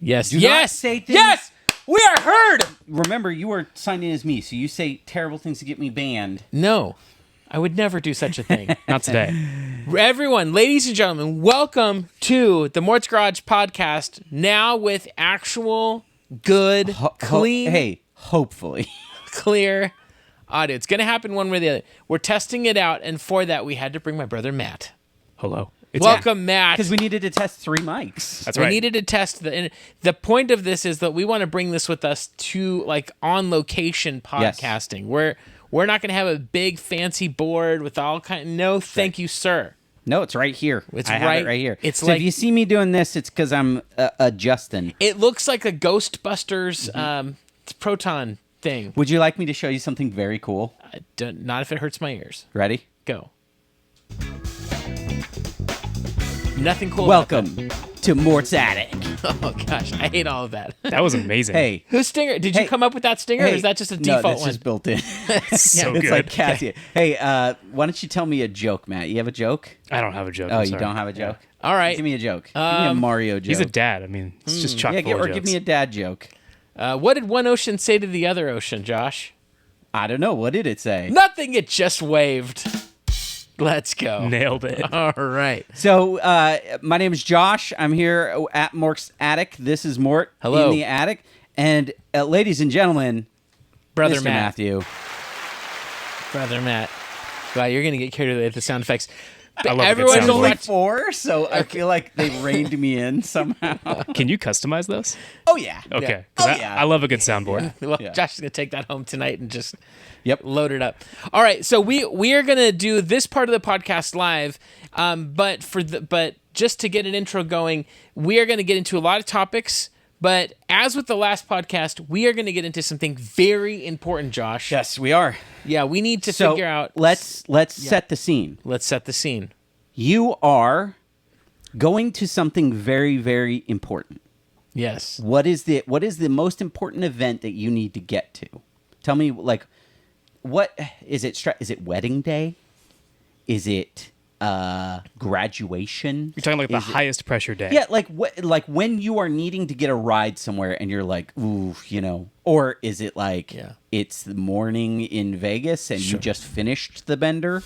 Yes. Do not say things. Yes. We are heard. Remember, you are signed in as me, so you say terrible things to get me banned. No, I would never do such a thing. Not today. Everyone, ladies and gentlemen, welcome to the Mort's Garage podcast. Now with actual good, clean, hopefully clear audio. It's going to happen one way or the other. We're testing it out, and for that, we had to bring my brother Matt. Hello. Welcome, Matt. because we needed to test 3 mics. That's right. We needed to test and the point of this is that we want to bring this with us to like on location podcasting. Yes. We're not going to have a big fancy board with all kind. No, thank you, sir. No, it's right here. It's I have it right here. It's so like, if you see me doing this, it's because I'm adjusting. It looks like a Ghostbusters proton thing. Would you like me to show you something very cool? Not if it hurts my ears. Ready? Go. Nothing cool. Welcome to Mort's Attic. Oh gosh, I hate all of that. That was amazing. Hey, whose stinger? Did you come up with that stinger, or is that just a default no, that's one? just built in. So It's good. like Cassie. Hey, why don't you tell me a joke, Matt? You have a joke? I don't have a joke. Oh, I'm you sorry. don't have a joke? All right. Give me a joke. Give me a Mario joke. He's a dad. I mean, it's just chock full of or jokes. give me a dad joke. What did one ocean say to the other ocean, Josh? I don't know. What did it say? Nothing. It just waved. Let's go. Nailed it. All right. So, my name is Josh. I'm here at Mort's Attic. This is Mort Hello. in the attic. And ladies and gentlemen, Brother Mr. Matt. Matthew. Brother Matt. Wow, you're going to get carried away with the sound effects. I love a good Everyone's There's soundboard. only watch- 4, so I feel like they reined me in somehow. Can you customize those? Oh, yeah. Okay. Oh, 'Cause yeah. I love a good soundboard. Well, Yeah. Josh is going to take that home tonight and just Yep. load it up. All right, so we are going to do this part of the podcast live, but just to get an intro going, we are going to get into a lot of topics. But as with the last podcast, we are going to get into something very important, Josh. Yes, we are. Yeah, we need to So figure out. let's set the scene. Let's set the scene. You are going to something very, very important. Yes. What is the most important event that you need to get to? Tell me, like, what is it? Is it wedding day? Is it graduation? You're talking like the Is it- highest pressure day. Yeah, like when you are needing to get a ride somewhere and you're like, ooh, or is it like it's the morning in Vegas and you just finished the bender,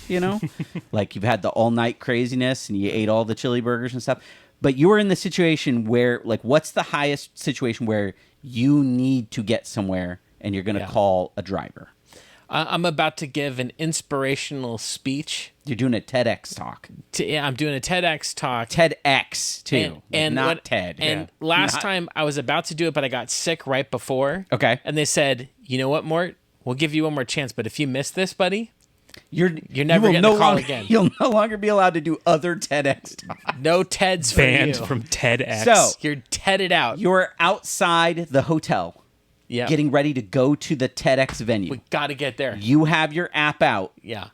like you've had the all night craziness and you ate all the chili burgers and stuff. But you are in the situation where, like, what's the highest situation where you need to get somewhere and you're going to call a driver? I'm about to give an inspirational speech. You're doing a TEDx talk. I'm doing a TEDx talk. TEDx too, not TED. And last time I was about to do it, but I got sick right before. Okay. And they said, you know what, Mort? We'll give you one more chance, but if you miss this, buddy, You're never you will getting no a call longer, again. You'll no longer be allowed to do other TEDx talks. no TEDs for Banned you. from TEDx. So You're TEDed out. you're outside the hotel, Yeah. getting ready to go to the TEDx venue. We got to get there. You have your app out. Yeah.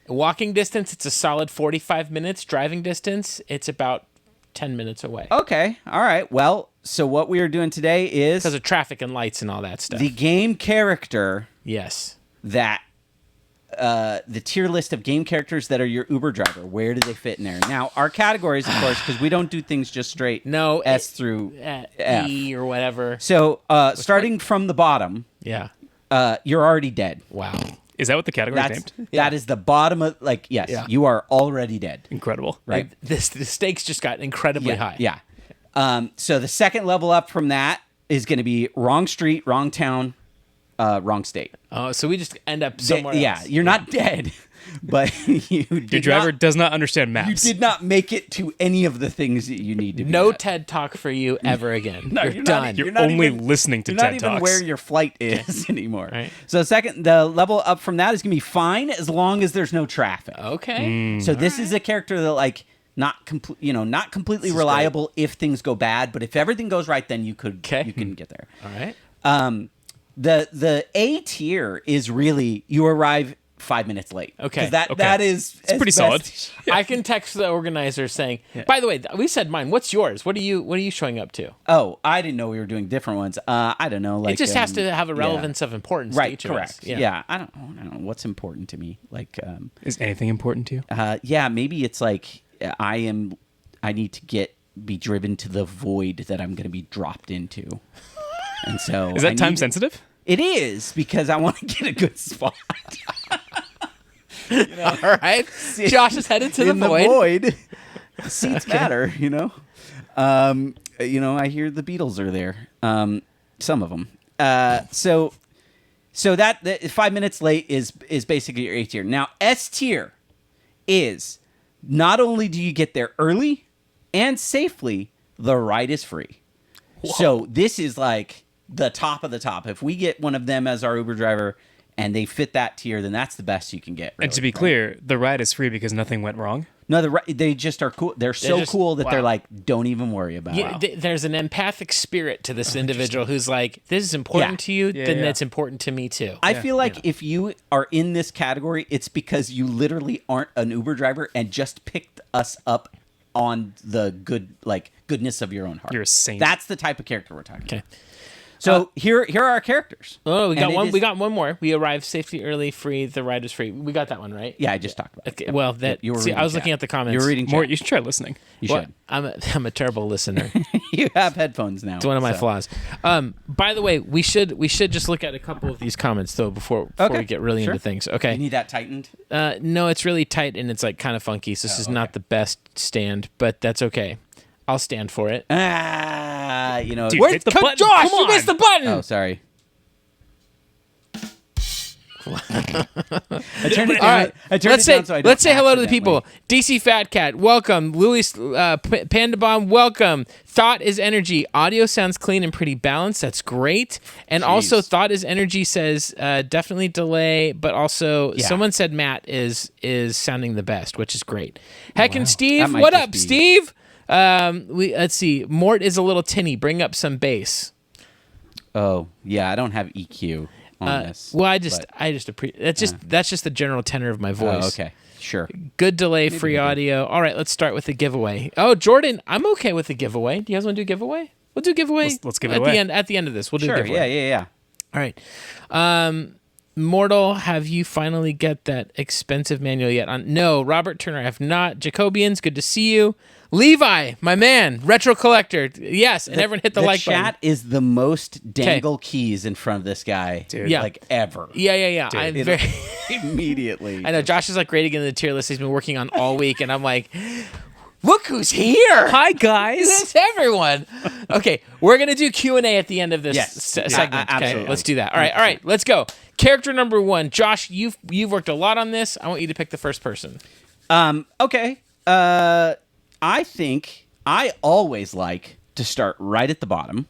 Walking distance, it's a solid 45 minutes. Driving distance, it's about 10 minutes away. Okay, all right. Well, so what we are doing today is Because of traffic and lights and all that stuff. the game character Yes. that the tier list of game characters that are your Uber driver. Where do they fit in there? Now, our categories, of course, because we don't do things just straight. No. S through F. E or whatever. So, starting from the bottom, Yeah. you're already dead. Wow. Is that what the category is named? That is the bottom of, like, yes, Yeah. you are already dead. Incredible. Right. The stakes just got incredibly high. Yeah. So the second level up from that is going to be wrong street, wrong town, wrong state. Oh, so we just end up somewhere else. Yeah, you're not dead, but Your driver does not understand maps. You did not make it to any of the things that you need to be No at. TED Talk for you ever again. No, you're not- done. You're not only even- listening to You're TED not even Talks. where your flight is anymore. Right. So the level up from that is going to be fine as long as there's no traffic. Okay. So this is a character that, like, not completely reliable if things go bad, but if everything goes right, then you can get there. All right. The A tier is really you arrive 5 minutes late. Okay. 'Cause that is It's pretty solid. I can text the organizer saying, by the way, we said mine. What's yours? What are you showing up to? Oh, I didn't know we were doing different ones. I don't know. Like It just has to have a relevance of importance to Right, each correct. of us. Yeah. I don't know what's important to me. Like, Is anything important to you? yeah, maybe it's like I need to get be driven to the void that I'm going to be dropped into. And so Is that time sensitive? It is, because I want to get a good spot. All right. Josh is headed to the In void. Seats matter, I hear the Beatles are there. Some of them. So that 5 minutes late is basically your A tier. Now, S tier is not only do you get there early and safely, the ride is free. Whoa. So this is like the top of the top. If we get one of them as our Uber driver and they fit that tier, then that's the best you can get. Really, and to be clear, the ride is free because nothing went wrong. No, they just are cool. They're so cool that they're like, don't even worry about it. There's an empathic spirit to this individual who's like, this is important to you, then it's important to me too. I feel like if you are in this category, it's because you literally aren't an Uber driver and just picked us up on the goodness of your own heart. You're a saint. That's the type of character we're talking about. Okay. So here are our characters. Oh, we got one more. We arrived safely early, free. The ride is free. We got that one, right? Yeah, I just talked about it. Okay, well, I was looking at the comments. You were reading Mort, you should try listening. You should. I'm a terrible listener. You have headphones now. It's one of my flaws. By the way, we should just look at a couple of these comments though before we get really into things. Okay. You need that tightened? No, it's really tight and it's like kind of funky. So this is not the best stand, but that's okay. I'll stand for it. Dude, Where's the button. Josh? Come You on. missed the button. Oh, sorry. I turned it down. All right. Let's say hello to the people. DC Fat Cat, welcome. Louis Panda Bomb, welcome. Thought is Energy. Audio sounds clean and pretty balanced. That's great. And also, Thought is Energy says definitely delay, but also someone said Matt is sounding the best, which is great. Heck and Steve, what up, Steve? Let's see. Mort is a little tinny. Bring up some bass. Oh yeah, I don't have EQ on this. Well, I just appreciate that's just the general tenor of my voice. Oh, okay, sure. Good delay, free audio. All right, let's start with the giveaway. Oh, Jordan, I'm okay with the giveaway. Do you guys want to do giveaway? We'll do giveaway. Let's give it away at the end of this. We'll do sure. giveaway. Yeah. All right. Mortal, have you finally get that expensive manual yet? No, Robert Turner, I have not. Jacobians, good to see you. Levi, my man, retro collector, yes, and everyone hit the like button. The chat is the most dangle keys in front of this guy, dude. Like ever. Yeah. I'm very immediately. I know Josh is like rating in the tier list he's been working on all week, and I'm like, look who's here! Hi guys, it's everyone. Okay, we're gonna do Q&A at the end of this segment. Okay, absolutely. let's do that. All right, let's go. Character number 1, Josh. You've worked a lot on this. I want you to pick the first person. Okay. I think I always like to start right at the bottom.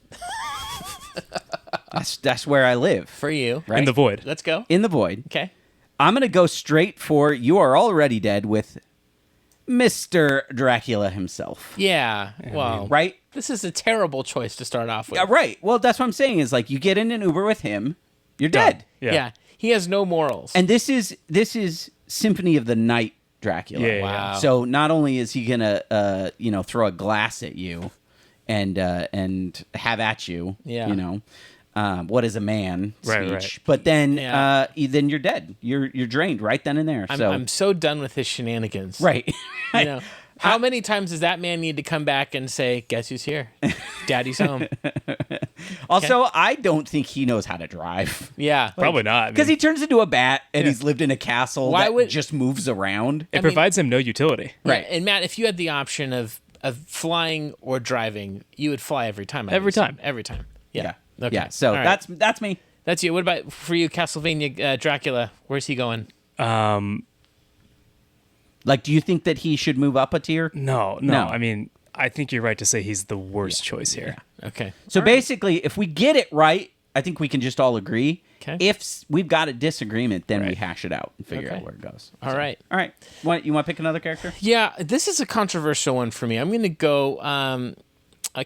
That's where I live. For you. Right? in the void. Let's go. In the void. Okay. I'm going to go straight for You Are Already Dead with Mr. Dracula himself. Yeah. Well, right? This is a terrible choice to start off with. Yeah, right. Well, that's what I'm saying is like you get in an Uber with him, you're dead. Yeah. He has no morals. And this is Symphony of the Night Dracula. Yeah. Wow. So not only is he gonna throw a glass at you and have at you, what is a man speech, right. but then then you're dead. You're drained right then and there. I'm so done with his shenanigans. Right. How many times does that man need to come back and say, "Guess who's here? Daddy's home." Also, I don't think he knows how to drive. Yeah, probably not. Because he turns into a bat and he's lived in a castle just moves around. It provides him no utility. Right. And Matt, if you had the option of flying or driving, you would fly every time. Every time. Yeah. Yeah. Okay. Yeah. So that's me. That's you. What about for you, Castlevania Dracula? Where's he going? Do you think that he should move up a tier? No. I mean, I think you're right to say he's the worst choice here. Yeah. Okay. So basically, if we get it right, I think we can just all agree. Okay. If we've got a disagreement, then we hash it out and figure out where it goes. All right. You want to pick another character? Yeah, this is a controversial one for me. I'm going to go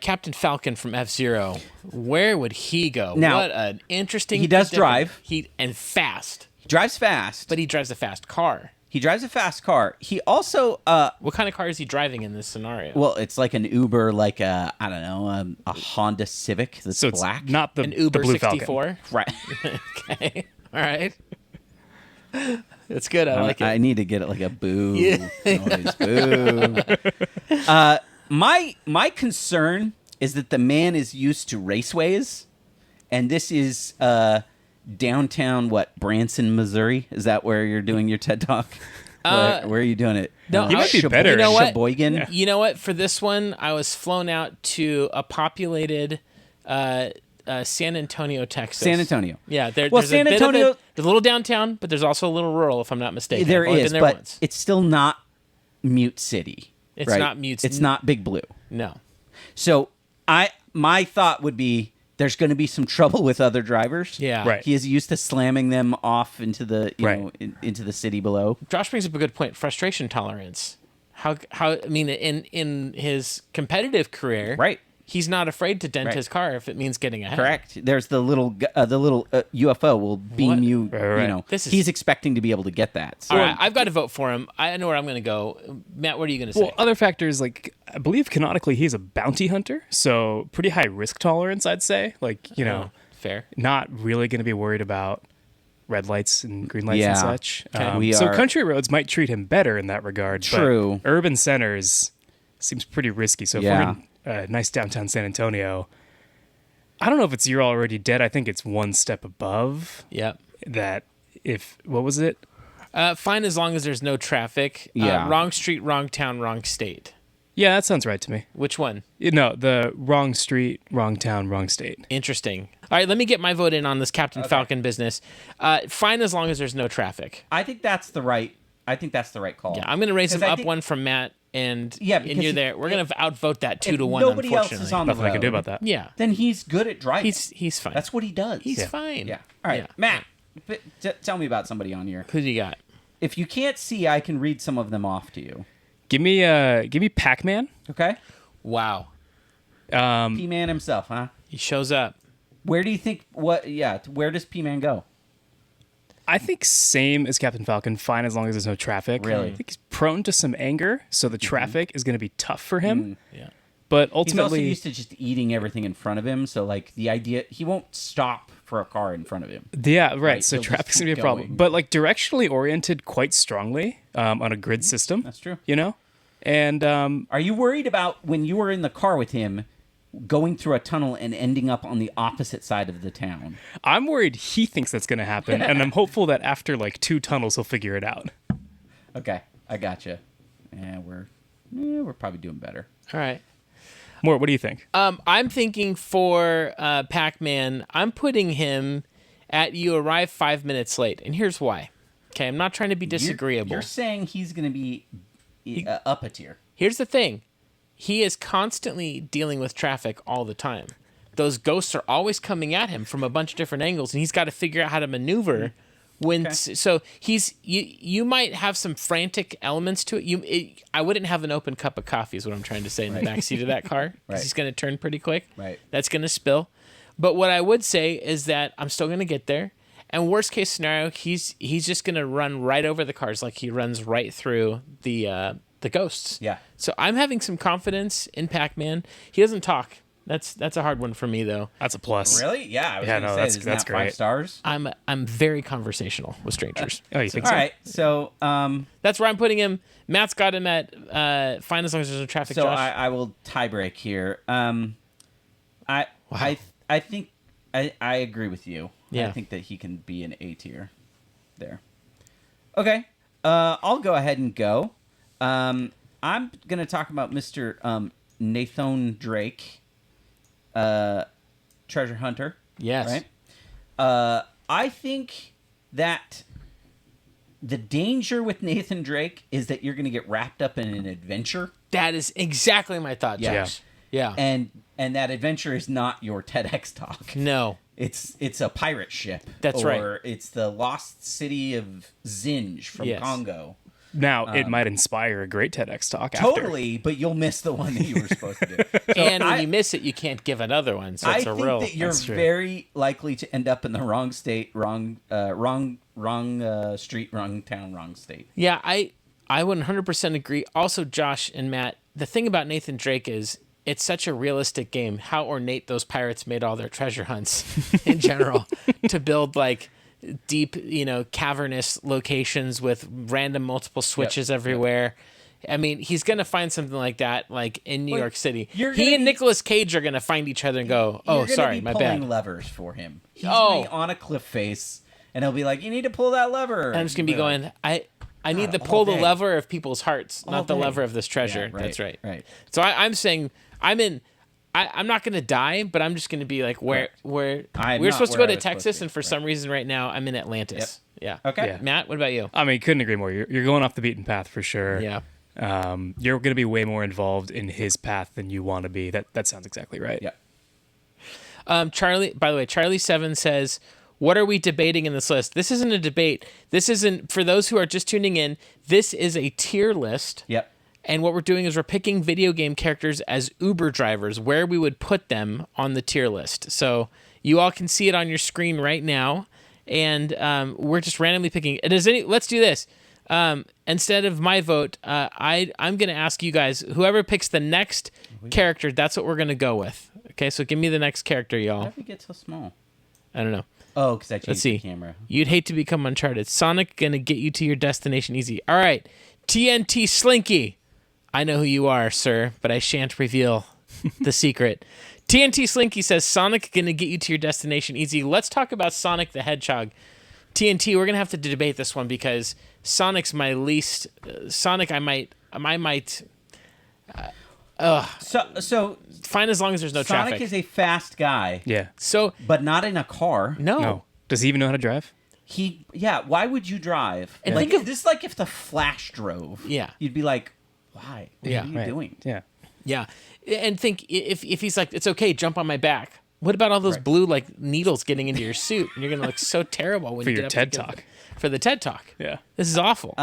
Captain Falcon from F-Zero. Where would he go? Now, what an interesting... He does drive. And fast. He drives fast. But he drives a fast car. He drives a fast car. He also... what kind of car is he driving in this scenario? Well, it's like an Uber, like a Honda Civic that's so it's black. Not an Uber the Blue 64? Falcon. Right. Okay. All right. That's good. I like it. I need to get it like a boo noise. Boo. my concern is that the man is used to raceways, and this is downtown, Branson, Missouri? Is that where you're doing your TED Talk? Where are you doing it? No, He might be better. You know what? Sheboygan? Yeah. You know what? For this one, I was flown out to a populated San Antonio, Texas. San Antonio. Yeah, Well, San Antonio- there's a little downtown, but there's also a little rural, if I'm not mistaken. There I've only is, been there but once. it's still not Mute City. It's right? not Mute It's City. not Big Blue. No. So my thought would be there's going to be some trouble with other drivers. Yeah. Right. He is used to slamming them off into the Right. into the city below. Josh brings up a good point. Frustration tolerance. How I mean, in his competitive career, Right. he's not afraid to dent Right. his car if it means getting ahead. Correct. There's the little UFO will beam What? you. Right. You know, This is- he's expecting to be able to get that. So All right, I've got to vote for him. I know where I'm going to go. Matt, what are you going to say? Well, other factors, like, I believe canonically he's a bounty hunter, so pretty high risk tolerance, I'd say. Like, you know, fair. not really going to be worried about red lights and green lights Yeah. and such. We So are- country roads might treat him better in that regard. True. But urban centers seems pretty risky. So if Yeah. we're in nice downtown San Antonio, I don't know if it's You're Already Dead. I think it's one step above Yep. that. What was it? Fine as long as there's no traffic. Yeah. Wrong street, wrong town, wrong state. Yeah, that sounds right to me. Which one? No, the wrong street, wrong town, wrong state. Interesting. All right, let me get my vote in on this Captain Falcon business. Fine as long as there's no traffic. I think that's the right. Call. Yeah, I'm going to raise him 'Cause I up think- one from Matt, and Yeah, and because you're if- there. We're going to outvote that 2-1. Nobody else Unfortunately, is on the Nothing I can do road, about that. yeah, Then he's good at driving. he's fine. That's what he does. He's Yeah. fine. Yeah. All right, Yeah. Matt. Tell me about somebody on here. Who do you got? If you can't see, I can read some of them off to you. Give me Pac-Man. Okay. Wow, P-Man himself, huh? he shows up. Where do you think? Where does P-Man go? I think same as Captain Falcon, fine as long as there's no traffic. Really? I think he's prone to some anger, so the traffic is going to be tough for him. Yeah. But He's also ultimately, used to just eating everything in front of him, so like the idea he won't stop for a car in front of him. yeah, right. Right, So he'll just traffic's going to be keep a problem. going. But like directionally oriented quite strongly on a grid system. That's true. You know? And Are you worried about when you were in the car with him going through a tunnel and ending up on the opposite side of the town? I'm worried he thinks that's going to happen. And I'm hopeful that after like 2 tunnels, he'll figure it out. Okay, I gotcha. Yeah, we're probably doing better. All right. Mort, what do you think? I'm thinking for Pac-Man, I'm putting him at you arrive 5 minutes late, and here's why. Okay, I'm not trying to be disagreeable. You're saying he's going to be up a tier. Here's the thing. He is constantly dealing with traffic all the time. Those ghosts are always coming at him from a bunch of different angles, and he's got to figure out how to maneuver. So you might have some frantic elements to it. I wouldn't have an open cup of coffee is what I'm trying to say in the backseat of that car, because Right. he's going to turn pretty quick. Right. That's going to spill. But what I would say is that I'm still going to get there. And worst case scenario, he's just going to run right over the cars, like he runs right through the ghosts. Yeah. So I'm having some confidence in Pac-Man. He doesn't talk. That's a hard one for me though. That's a plus. Really? Yeah. I was Yeah, gonna no, say, that's- isn't that's that 5 great. stars. I'm very conversational with strangers. Oh, you think All so? right. So That's where I'm putting him. Matt's got him at fine as long as there's no traffic. So Josh. I will tie break here. I think I agree with you. Yeah. I think that he can be an A tier there. Okay. I'll go ahead and go. I'm gonna talk about Mr. Nathan Drake, treasure hunter. Yes. Right. I think that the danger with Nathan Drake is that you're going to get wrapped up in an adventure. That is exactly my thought, Yeah. Josh. Yeah. And that adventure is not your TEDx talk. No. It's a pirate ship. That's right. Or it's the lost city of Zinj from Yes. Congo. Now, it might inspire a great TEDx talk after. Totally, but you'll miss the one that you were supposed to do. So And when you miss it, you can't give another one. So I it's a think real. that you're That's true. very likely to end up in the wrong state, wrong street, wrong town, wrong state. Yeah, I 100% agree. Also, Josh and Matt, the thing about Nathan Drake is it's such a realistic game. How ornate those pirates made all their treasure hunts in general to build like deep, cavernous locations with random multiple switches everywhere. I mean, he's gonna find something like that, like in New York City. He and be- Nicolas Cage are gonna find each other and go, "Oh, You're gonna sorry, be my pulling bad." levers for him. He's gonna be on a cliff face, and he'll be like, "You need to pull that lever." And I'm just gonna be going, I need to all pull the day. lever of people's hearts, not the day. lever of this treasure. Yeah, right, That's right. right. So I'm saying I'm not gonna die, but I'm just gonna be like where we're I'm supposed to not go where to I was supposed Texas, to be. and for some reason right now I'm in Atlantis. Yeah. Okay. Yeah. Matt, what about you? I mean, couldn't agree more. You're going off the beaten path for sure. Yeah. You're going to be way more involved in his path than you want to be. That sounds exactly right. Yeah. Charlie, by the way, Charlie7 says, what are we debating in this list? This isn't a debate. This isn't, for those who are just tuning in, this is a tier list. Yep. And what we're doing is we're picking video game characters as Uber drivers, where we would put them on the tier list. So you all can see it on your screen right now. And we're just randomly picking. Let's do this. Instead of my vote, I'm going to ask you guys, whoever picks the next character, that's what we're going to go with. Okay, so give me the next character, y'all. How did we get so small? I don't know. Oh, because I changed Let's see. the camera. You'd hate to become Uncharted. Sonic going to get you to your destination easy. All right, TNT Slinky. I know who you are, sir, but I shan't reveal the secret. TNT Slinky says Sonic going to get you to your destination easy. Let's talk about Sonic the Hedgehog. TNT, we're going to have to debate this one because Sonic's my least... Sonic, I might... So fine as long as there's no Sonic traffic. is a fast guy. Yeah. So, But not in a car. no. Does he even know how to drive? Why would you drive? And Like, think of- this is like if the Flash drove. Yeah. You'd be like, why? What Yeah. are you Right. doing? Yeah. Yeah. And think, if he's like, it's okay, jump on my back. What about all those blue like needles getting into your suit? And you're going to look so terrible when For you your get up TED against Talk. it. For the TED Talk. Yeah. This is awful.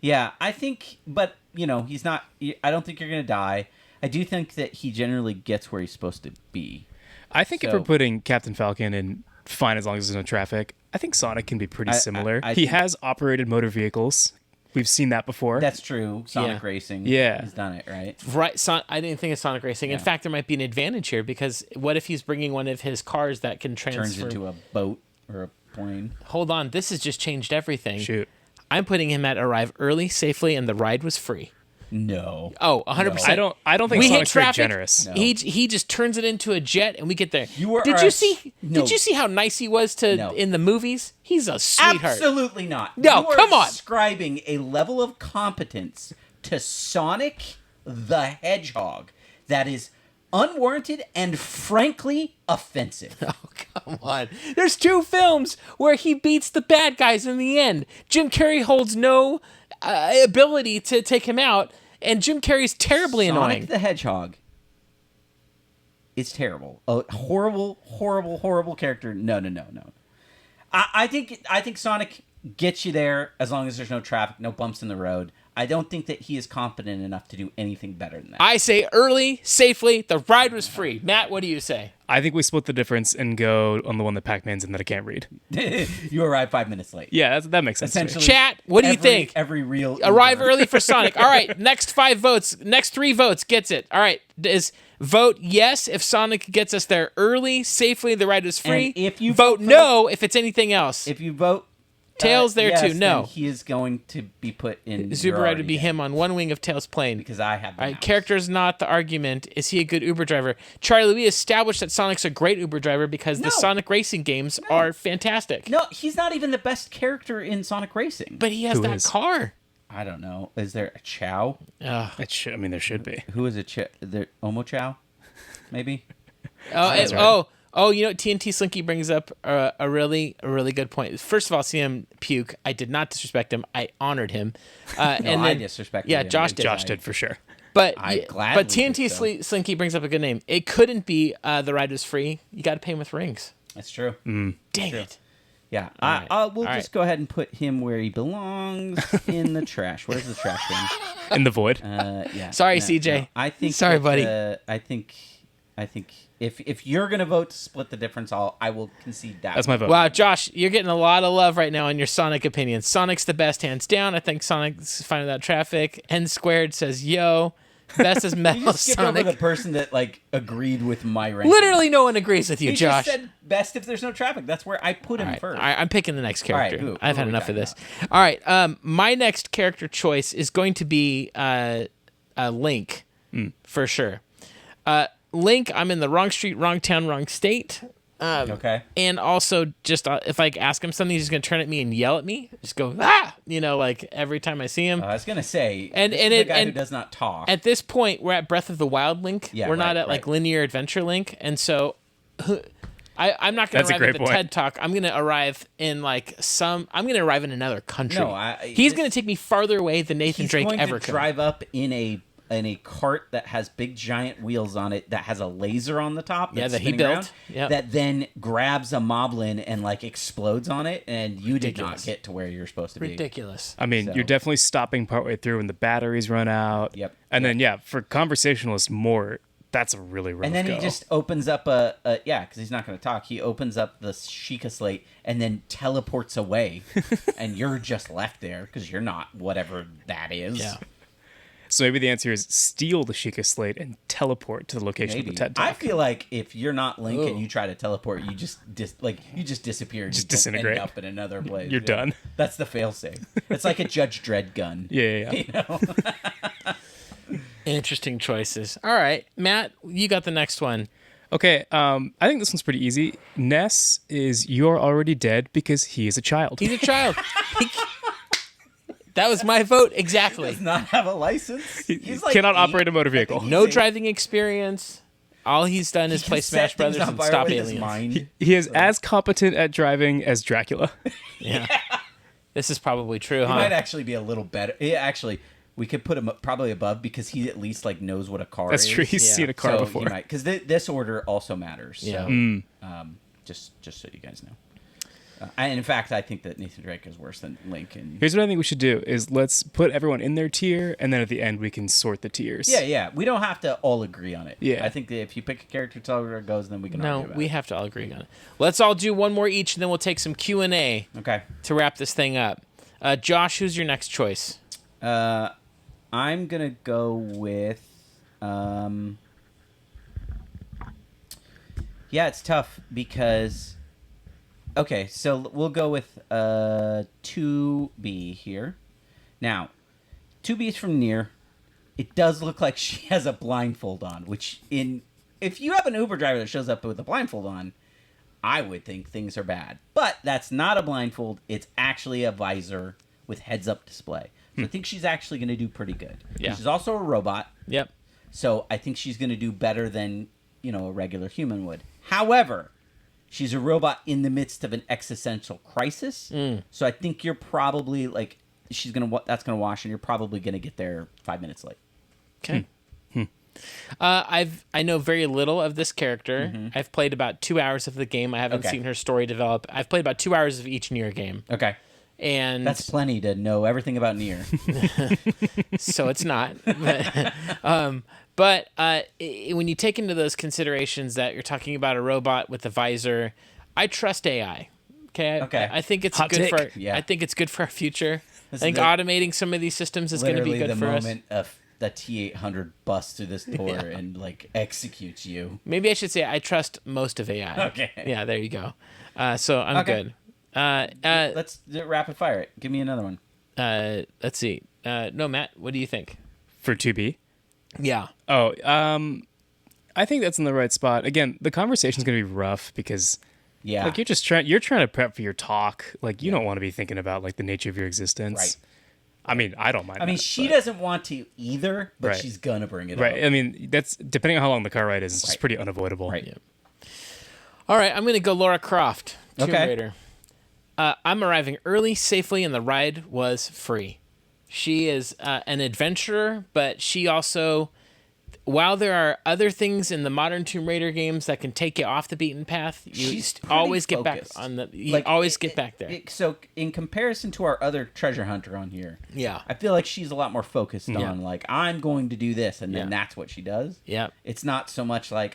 Yeah, I think, but, he's not, I don't think you're going to die. I do think that he generally gets where he's supposed to be. I think if So- we're putting Captain Falcon in fine as long as there's no traffic, I think Sonic can be pretty similar. I he think- has operated motor vehicles. We've seen that before. That's true. Sonic Yeah. Racing. Yeah. He's done it, right? Right. I didn't think of Sonic Racing. In fact, there might be an advantage here because what if he's bringing one of his cars that can transfer? Turns into a boat or a plane. Hold on. This has just changed everything. Shoot. I'm putting him at arrive early, safely, and the ride was free. No. Oh, 100%. I don't think We hit Sonic's very traffic. generous. No. He just turns it into a jet, and we get there. You Did are you see? no. Did you see how nice he was to No. in the movies? He's a sweetheart. Absolutely not. No, You are come on. Ascribing a level of competence to Sonic the Hedgehog that is unwarranted and frankly offensive. Oh, come on. There's 2 films where he beats the bad guys in the end. Jim Carrey holds no ability to take him out, and Jim Carrey's terribly Sonic annoying. the Hedgehog is terrible. A horrible, horrible, horrible character. No. I think Sonic gets you there as long as there's no traffic, no bumps in the road. I don't think that he is competent enough to do anything better than that. I say early, safely, the ride was free. Matt, what do you say? I think we split the difference and go on the one that Pac-Man's in that I can't read. You arrived 5 minutes late. Yeah, that makes sense. To me. Essentially, Chat, what do you think? Every real Arrive Uber. early for Sonic. All right, next 5 votes. Next 3 votes gets it. All right, is vote yes if Sonic gets us there early, safely, the ride is free. And if you vote vote for no if it's anything else. If you vote Tails there yes, too. No. then he is going to be put in. His you're Uber ride already would be dead, him on one wing of Tails' plane. because I have. The All right, mouse. character is not the argument. Is he a good Uber driver? Charlie, we established that Sonic's a great Uber driver because the No. Sonic racing games are fantastic. No, he's not even the best character in Sonic Racing. But he has Who that is? car. I don't know. Is there a Chow? Ugh. There should be. Who is a Chow? There Omo Chow? Maybe. That's right. You know what TNT Slinky brings up a really good point. First of all, see him puke. I did not disrespect him. I honored him. And I then, disrespected yeah, him. Josh did. Josh did for sure. But I gladly TNT did so. Slinky brings up a good name. It couldn't be the ride was free. You got to pay him with rings. That's true. Dang it. Yeah. right. We'll All just go ahead and put him where he belongs in the trash. Where's the trash bin? In the void. Yeah. Sorry, CJ. I think. Sorry, that, buddy. I think if you're gonna vote to split the difference, I will concede that. That's my vote. Wow, Josh, you're getting a lot of love right now on your Sonic opinion. Sonic's the best, hands down. I think Sonic's fine without traffic. N squared says, yo. Best is You metal just skipped over Sonic. the person that agreed with my ranking. Literally no one agrees with you, He Josh. just said best if there's no traffic. That's where I put him All right. first. All right, I'm picking the next character. Who I've are had we enough of talking this. All right, my next character choice is going to be Link, for sure. Link, I'm in the wrong street, wrong town, wrong state. Okay. And also, just if I ask him something, he's just gonna turn at me and yell at me. Just go like every time I see him. I was gonna say, And- this and is it- the guy and who does not talk. At this point, we're at Breath of the Wild Link. Yeah, we're not right, at like right. linear adventure Link, and so I'm not gonna That's a arrive at great the point. TED Talk. I'm gonna arrive in I'm gonna arrive in another country. No, he's gonna take me farther away than Nathan He's Drake going ever to could. drive up in a cart that has big giant wheels on it that has a laser on the top. Yeah, that's that he spinning built. around, Yep. That then grabs a moblin and like explodes on it, and you did Ridiculous. not get to where you're supposed to be. Ridiculous. I mean, So- you're definitely stopping partway through when the batteries run out. Yep. And then, for conversationalist Mort, that's a really rough And then go. he just opens up because he's not going to talk. He opens up the Sheikah slate and then teleports away, and you're just left there because you're not whatever that is. Yeah. So maybe the answer is steal the Sheikah slate and teleport to the location Maybe. of the TED Talk. I feel like if you're not Link and Ooh. you try to teleport, you just disappear. And Just you don't disintegrate. End up in another place. You're done. That's the failsafe. It's like a Judge Dredd gun. Yeah. You know? Interesting choices. All right, Matt, you got the next one. Okay, I think this one's pretty easy. Ness is You're Already Dead because he is a child. He's a child. That was my vote exactly. Does not have a license. He's like Cannot 8. operate a motor vehicle. No driving experience. All he's done is He play just Smash set things Brothers on and fire stop with his aliens. mind. He is as competent at driving as Dracula. Yeah. This is probably true, He huh? might actually be a little better. Actually, we could put him probably above because he at least like knows what a car That's is. true. He's Yeah. seen a car So before. because this order also matters. Yeah. So, just so you guys know. And in fact, I think that Nathan Drake is worse than Link. And Here's what I think we should do: is let's put everyone in their tier, and then at the end we can sort the tiers. yeah, we don't have to all agree on it. Yeah. I think that if you pick a character, tell her where it goes, then we can. No, argue about we it. have to all agree on it. Let's all do one more each, and then we'll take some Q&A Okay. to wrap this thing up. Josh, who's your next choice? I'm gonna go with. Yeah, it's tough because. Okay, so we'll go with 2B here. Now, 2B is from Nier. It does look like she has a blindfold on, which if you have an Uber driver that shows up with a blindfold on, I would think things are bad. But that's not a blindfold. It's actually a visor with heads-up display. So I think she's actually going to do pretty good. Yeah. She's also a robot, Yep. so I think she's going to do better than, a regular human would. However, she's a robot in the midst of an existential crisis. So I think you're probably like that's going to wash, and you're probably going to get there 5 minutes late. Okay. I know very little of this character. I've played about 2 hours of the game. I haven't Okay. seen her story develop. I've played about 2 hours of each Nier game, Okay. and That's plenty to know everything about Nier. so it's not. But when you take into those considerations that you're talking about a robot with a visor, I trust AI. Okay. Okay. I think it's Hot good take. for. Yeah. I think it's good for our future. This I think is automating some of these systems is going to be Literally good the for us. moment of the T-800 busts through this door Yeah. and like executes you. Maybe I should say I trust most of AI. Okay. Yeah, there you go. So I'm Okay. good. Let's do rapid fire it. Give me another one. Let's see. No, Matt, what do you think? For 2B. Yeah. Oh, I think that's in the right spot. Again, the conversation's going to be rough because Yeah. like you're trying to prep for your talk. Like you don't want to be thinking about like the nature of your existence. Right. I mean, I don't mind. I mean, that, she but- doesn't want to either, but Right. she's gonna bring it Right. up. I mean, that's depending on how long the car ride is. It's just Right. pretty unavoidable. Right. Yeah. All right, I'm going to go Laura Croft, Tomb Okay. Raider. I'm arriving early, safely, and the ride was free. She is an adventurer, but she also, while there are other things in the modern Tomb Raider games that can take you off the beaten path, you She's pretty always get back focused. on the. You Like, always get back there. So in comparison to our other treasure hunter on here, Yeah. I feel like she's a lot more focused Yeah. on like I'm going to do this, and then Yeah. that's what she does. Yeah. It's not so much like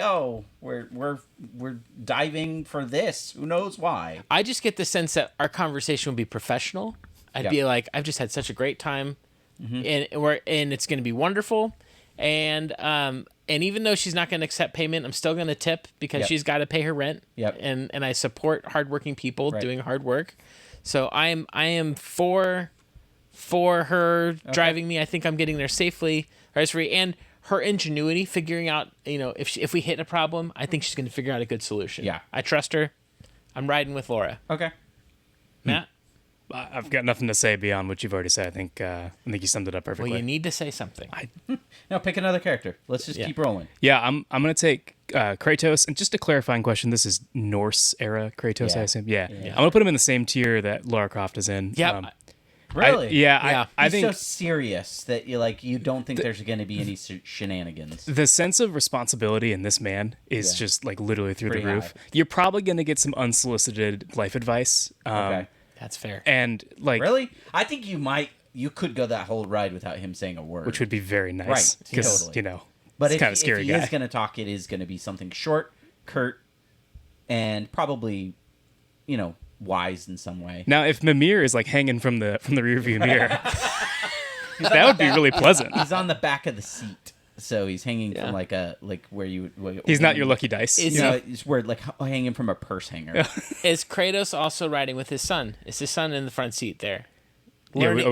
we're diving for this. Who knows why? I just get the sense that our conversation would be professional. I'd Yeah. be like, I've just had such a great time, and it's going to be wonderful. And And even though she's not going to accept payment, I'm still going to tip because she's got to pay her rent. Yep. And I support hardworking people Right. doing hard work. So I am for her driving me. I think I'm getting there safely. And her ingenuity, figuring out, if we hit a problem, I think she's going to figure out a good solution. Yeah. I trust her. I'm riding with Laura. Okay. Matt? I've got nothing to say beyond what you've already said. I think you summed it up perfectly. Well, you need to say something. Now pick another character. Let's just keep rolling. Yeah, I'm gonna take Kratos, and just a clarifying question: this is Norse era Kratos, Yeah. I assume. Yeah. I'm gonna put him in the same tier that Lara Croft is in. Yeah. Really? I He's think so serious that you don't think there's going to be any shenanigans. the sense of responsibility in this man is just like literally through Pretty the roof. high. You're probably gonna get some unsolicited life advice. Okay. That's fair. And like, Really? I think you could go that whole ride without him saying a word. which would be very nice, Right, Because totally. but But it's kind of scary if he guy. is going to talk, it is going to be something short, curt, and probably, wise in some way. Now, if Mimir is like hanging from the rearview mirror, that would be really pleasant. He's on the back of the seat, so he's hanging from where you. He's not your lucky dice. It's where hanging from a purse hanger. Is Kratos also riding with his son? Is his son in the front seat there? Yeah, Learning-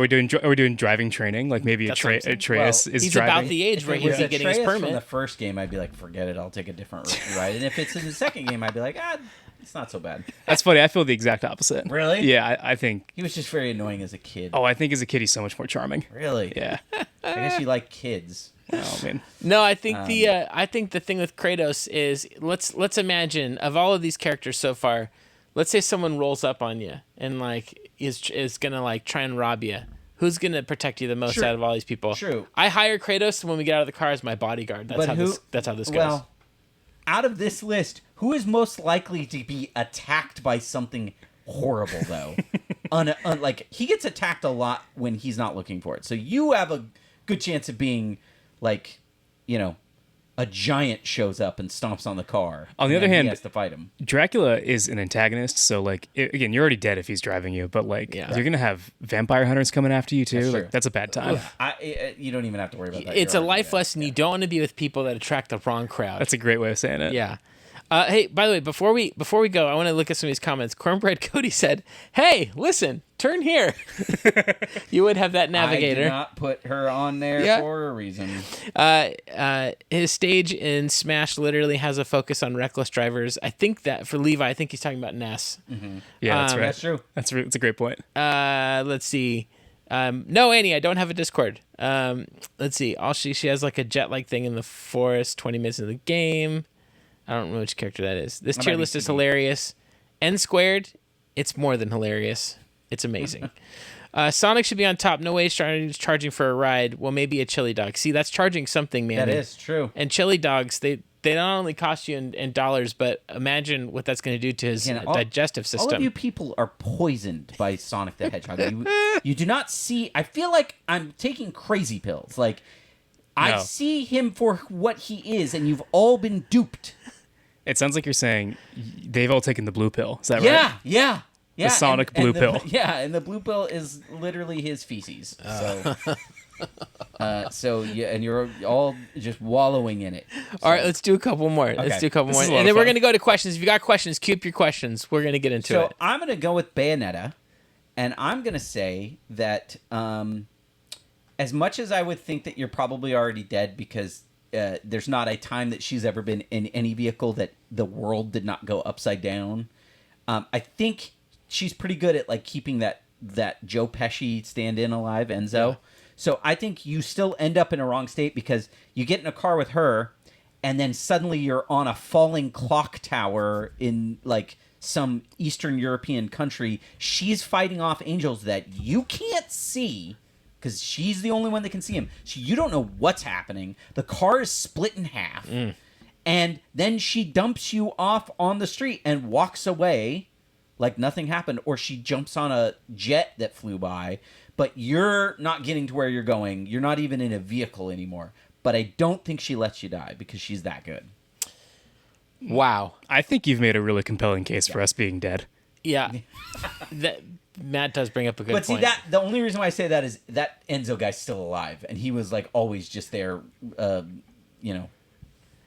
are we doing driving training? Like maybe That's what I'm saying. Atreus is He's driving. about the age where If it he'd was be getting his Atreus from permit. the first game, I'd be like, forget it, I'll take a different ride. And if it's in the second game, I'd be like, it's not so bad. That's funny. I feel the exact opposite. Really? Yeah, I think. He was just very annoying as a kid. Oh, I think as a kid he's so much more charming. Really? Yeah. I guess you like kids. Oh man. No, I think the thing with Kratos is let's imagine of all of these characters so far, let's say someone rolls up on you and is gonna try and rob you. Who's gonna protect you the most True. out of all these people? True. I hire Kratos when we get out of the car as my bodyguard. That's how this goes. Well, out of this list, who is most likely to be attacked by something horrible, though? He gets attacked a lot when he's not looking for it. So you have a good chance of being, a giant shows up and stomps on the car. On the and other then hand, he has to fight him. Dracula is an antagonist, so again, you're already dead if he's driving you, but you're gonna have vampire hunters coming after you too. That's true. That's a bad time. You don't even have to worry about that. it's a You're already life dead. lesson. You don't want to be with people that attract the wrong crowd. That's a great way of saying it. Yeah. Hey, by the way, before we go, I want to look at some of these comments. Cornbread Cody said, "Hey, listen, turn here." You would have that I navigator. did not put her on there for a reason. His stage in Smash literally has a focus on reckless drivers. I think that for Levi, I think he's talking about Ness. Yeah, that's right. That's true. That's a great point. Let's see. No, Annie, I don't have a Discord. Let's see. She has like a jet-like thing in the forest. 20 minutes in the game. I don't know which character that is. This tier list is hilarious. N squared, it's more than hilarious. It's amazing. Sonic should be on top. No way he's charging for a ride. Well, maybe a chili dog. See, that's charging something, man. That is true. And chili dogs, they not only cost you in dollars, but imagine what that's going to do to his digestive system. All of you people are poisoned by Sonic the Hedgehog. You do not see... I feel like I'm taking crazy pills. I see him for what he is, and you've all been duped. It sounds like you're saying they've all taken the blue pill. Is that right? Yeah. The Sonic blue pill. Yeah, and the blue pill is literally his feces. And you're all just wallowing in it. All right, let's do a couple more. Okay. Let's do a couple This more. is a lot And of then we're fun. going to go to questions. If you got questions, keep your questions. We're going to get into So it. I'm going to go with Bayonetta, and I'm going to say that as much as I would think that you're probably already dead because there's not a time that she's ever been in any vehicle that the world did not go upside down, I think she's pretty good at keeping that Joe Pesci stand-in alive, Enzo. Yeah. So I think you still end up in a wrong state because you get in a car with her, and then suddenly you're on a falling clock tower in some Eastern European country. She's fighting off angels that you can't see because she's the only one that can see him. So you don't know what's happening. The car is split in half. And then she dumps you off on the street and walks away like nothing happened. Or she jumps on a jet that flew by. But you're not getting to where you're going. You're not even in a vehicle anymore. But I don't think she lets you die because she's that good. Wow. I think you've made a really compelling case for us being dead. Yeah. Matt does bring up a good point. But see, the only reason why I say that is that Enzo guy's still alive. And he was always just there,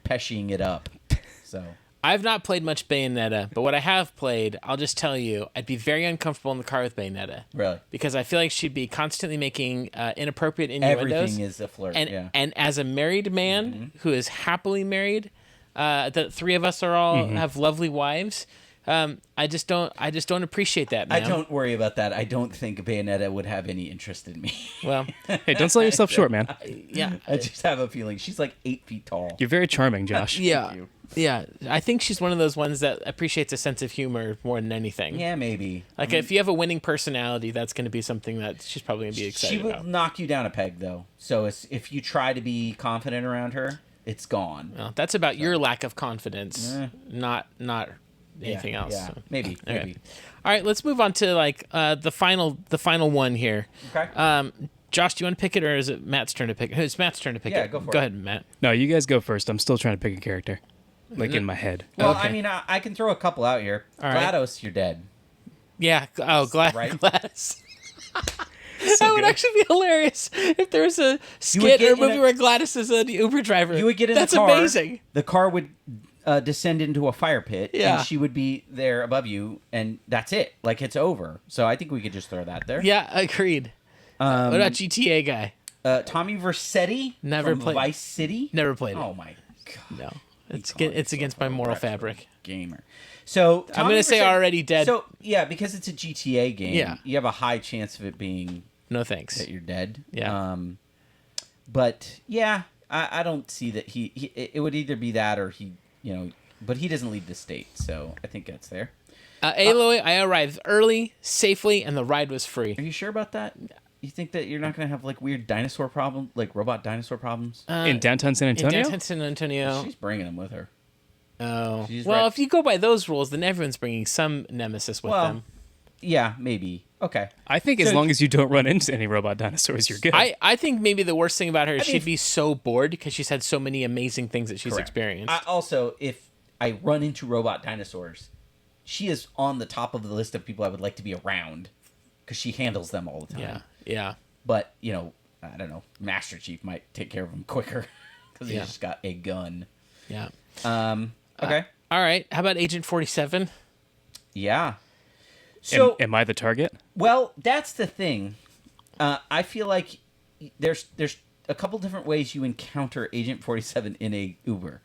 peshying it up. So I've not played much Bayonetta, but what I have played, I'll just tell you, I'd be very uncomfortable in the car with Bayonetta. really, Because I feel like she'd be constantly making inappropriate innuendos. everything is a flirt. And yeah. and as a married man who is happily married, the three of us are all have lovely wives. I just don't appreciate that, man. I don't worry about that. I don't think Bayonetta would have any interest in me. Well, Hey, don't sell yourself short, man. yeah, I just have a feeling she's like 8 feet tall. You're very charming, Josh. yeah, you. yeah. I think she's one of those ones that appreciates a sense of humor more than anything. Yeah, maybe. Like if you have a winning personality, that's going to be something that she's probably going to be excited She will about. knock you down a peg, though. So if you try to be confident around her, it's gone. Well, that's about your lack of confidence, not anything else. Yeah, so. maybe. Okay. Maybe. All right, let's move on to like the final one here. Okay. Josh, do you want to pick it, or is it Matt's turn to pick it? It's Matt's turn to pick it. Yeah, go for it. Go ahead, Matt. No, you guys go first. I'm still trying to pick a character, like in my head. Well, Okay. I mean, I can throw a couple out here. All right. GLaDOS, you're dead. Yeah. Oh, Right? Gladys. That would good. actually be hilarious if there was a skit get or a in movie a- where Gladys is an Uber driver. You would get in That's the car. amazing. The car would descend into a fire pit, Yeah. and she would be there above you, and that's it. Like, it's over. So I think we could just throw that there. Yeah, agreed. What about GTA guy? Tommy Vercetti Never from played- Vice City. Never played it. Oh, my God. No, it's Calling it's against my yourself a moral retro fabric. Gamer. So I'm Tommy gonna say Vercetti- already dead. So yeah, because it's a GTA game, Yeah. you have a high chance of it being No thanks. that you're dead. Yeah. But yeah, I don't see that it would either be that or but he doesn't leave the state, so I think that's there. Aloy, I arrived early, safely, and the ride was free. Are you sure about that? You think that you're not going to have like weird dinosaur problems, like robot dinosaur problems? In downtown San In Antonio? downtown San Antonio. She's bringing them with her. Oh. She's Well, right. if you go by those rules, then everyone's bringing some nemesis with them. Yeah, maybe. Okay. I think as So- long as you don't run into any robot dinosaurs, you're good. I think maybe the worst thing about her is mean, she'd be so bored because she's had so many amazing things that she's Correct. experienced. Also, if I run into robot dinosaurs, she is on the top of the list of people I would like to be around because she handles them all the time. yeah, yeah. But, I don't know, Master Chief might take care of them quicker because he's Yeah. just got a gun. Yeah. Okay. All right. How about Agent 47? Yeah. So, am I the target? well, that's the thing. I feel like there's a couple different ways you encounter Agent 47 in a Uber.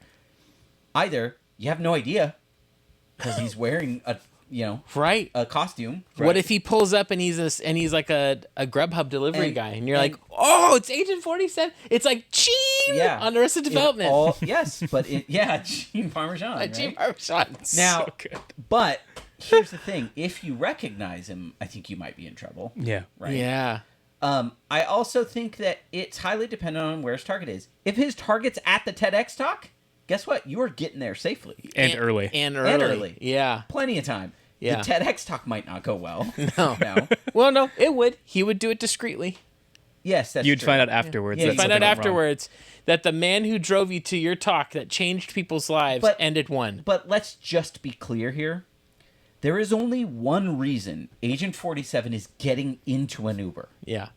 Either you have no idea because he's wearing Right. a costume. What if he pulls up and he's like a Grubhub delivery And- guy, and you're and- like, oh, it's Agent 47. It's like Cheen on Arrested Development. Yes, but Gene Parmesan. Right? Gene Parmesan. Now, So good. but here's the thing: if you recognize him, I think you might be in trouble. Yeah. Right. Yeah. I also think that it's highly dependent on where his target is. If his target's at the TEDx talk, guess what? You are getting there safely. And early. And early. early. Yeah. Plenty of time. Yeah. The TEDx talk might not go well. No. No. Well, no, it would. He would do it discreetly. Yes, that's You'd true. find out afterwards. Yeah, that you'd Find something out went wrong. afterwards that the man who drove you to your talk that changed people's lives But- ended one. But let's just be clear here. There is only one reason Agent 47 is getting into an Uber, Yeah.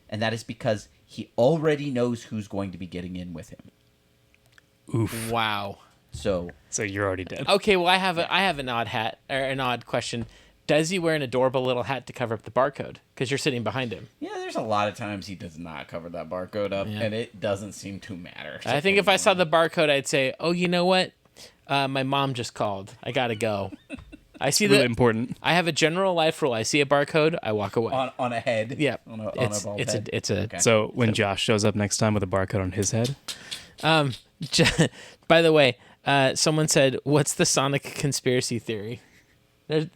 and that is because he already knows who's going to be getting in with him. Oof. Wow. So So you're already dead. Okay, well, I have an odd hat or an odd question. Does he wear an adorable little hat to cover up the barcode? Because you're sitting behind him. yeah, there's a lot of times he does not cover that barcode up, Yeah. and it doesn't seem to matter. I think if I saw the barcode, I'd say, "Oh, you know what? My mom just called. I gotta go." I see Really that. important. I have a general life rule. I see a barcode, I walk away. on a head, Yeah, on a it's bald it's head. a Okay. So when Josh shows up next time with a barcode on his head, By the way, someone said, "What's the Sonic conspiracy theory?"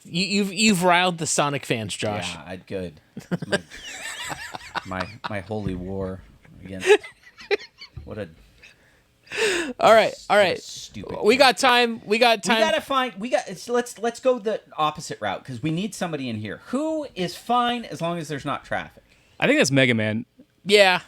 You've riled the Sonic fans, Josh. Yeah, good. My holy war against what a All right. stupid. We got time. We got time. We gotta find. Let's go the opposite route because we need somebody in here who is fine as long as there's not traffic. I think that's Mega Man. Yeah.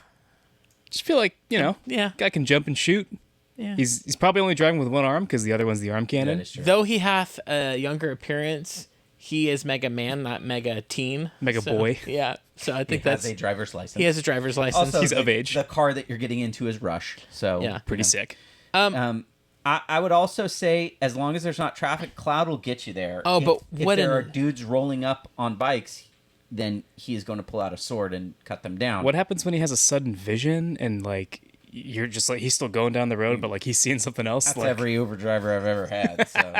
Just feel like, Yeah. guy can jump and shoot. Yeah. He's probably only driving with one arm because the other one's the arm cannon. That is true. Though he hath a younger appearance, he is Mega Man, not Mega Teen. Mega So, Boy. Yeah. So I He think has a driver's license. he has a driver's license. Also, He's the, of age. The car that you're getting into is Rush. So Yeah. Pretty sick. I would also say, as long as there's not traffic, Cloud will get you there. Oh, but if what there in- are dudes rolling up on bikes, then he is going to pull out a sword and cut them down. What happens when he has a sudden vision and like you're just like he's still going down the road, but like he's seeing something else? That's like, every Uber driver I've ever had. So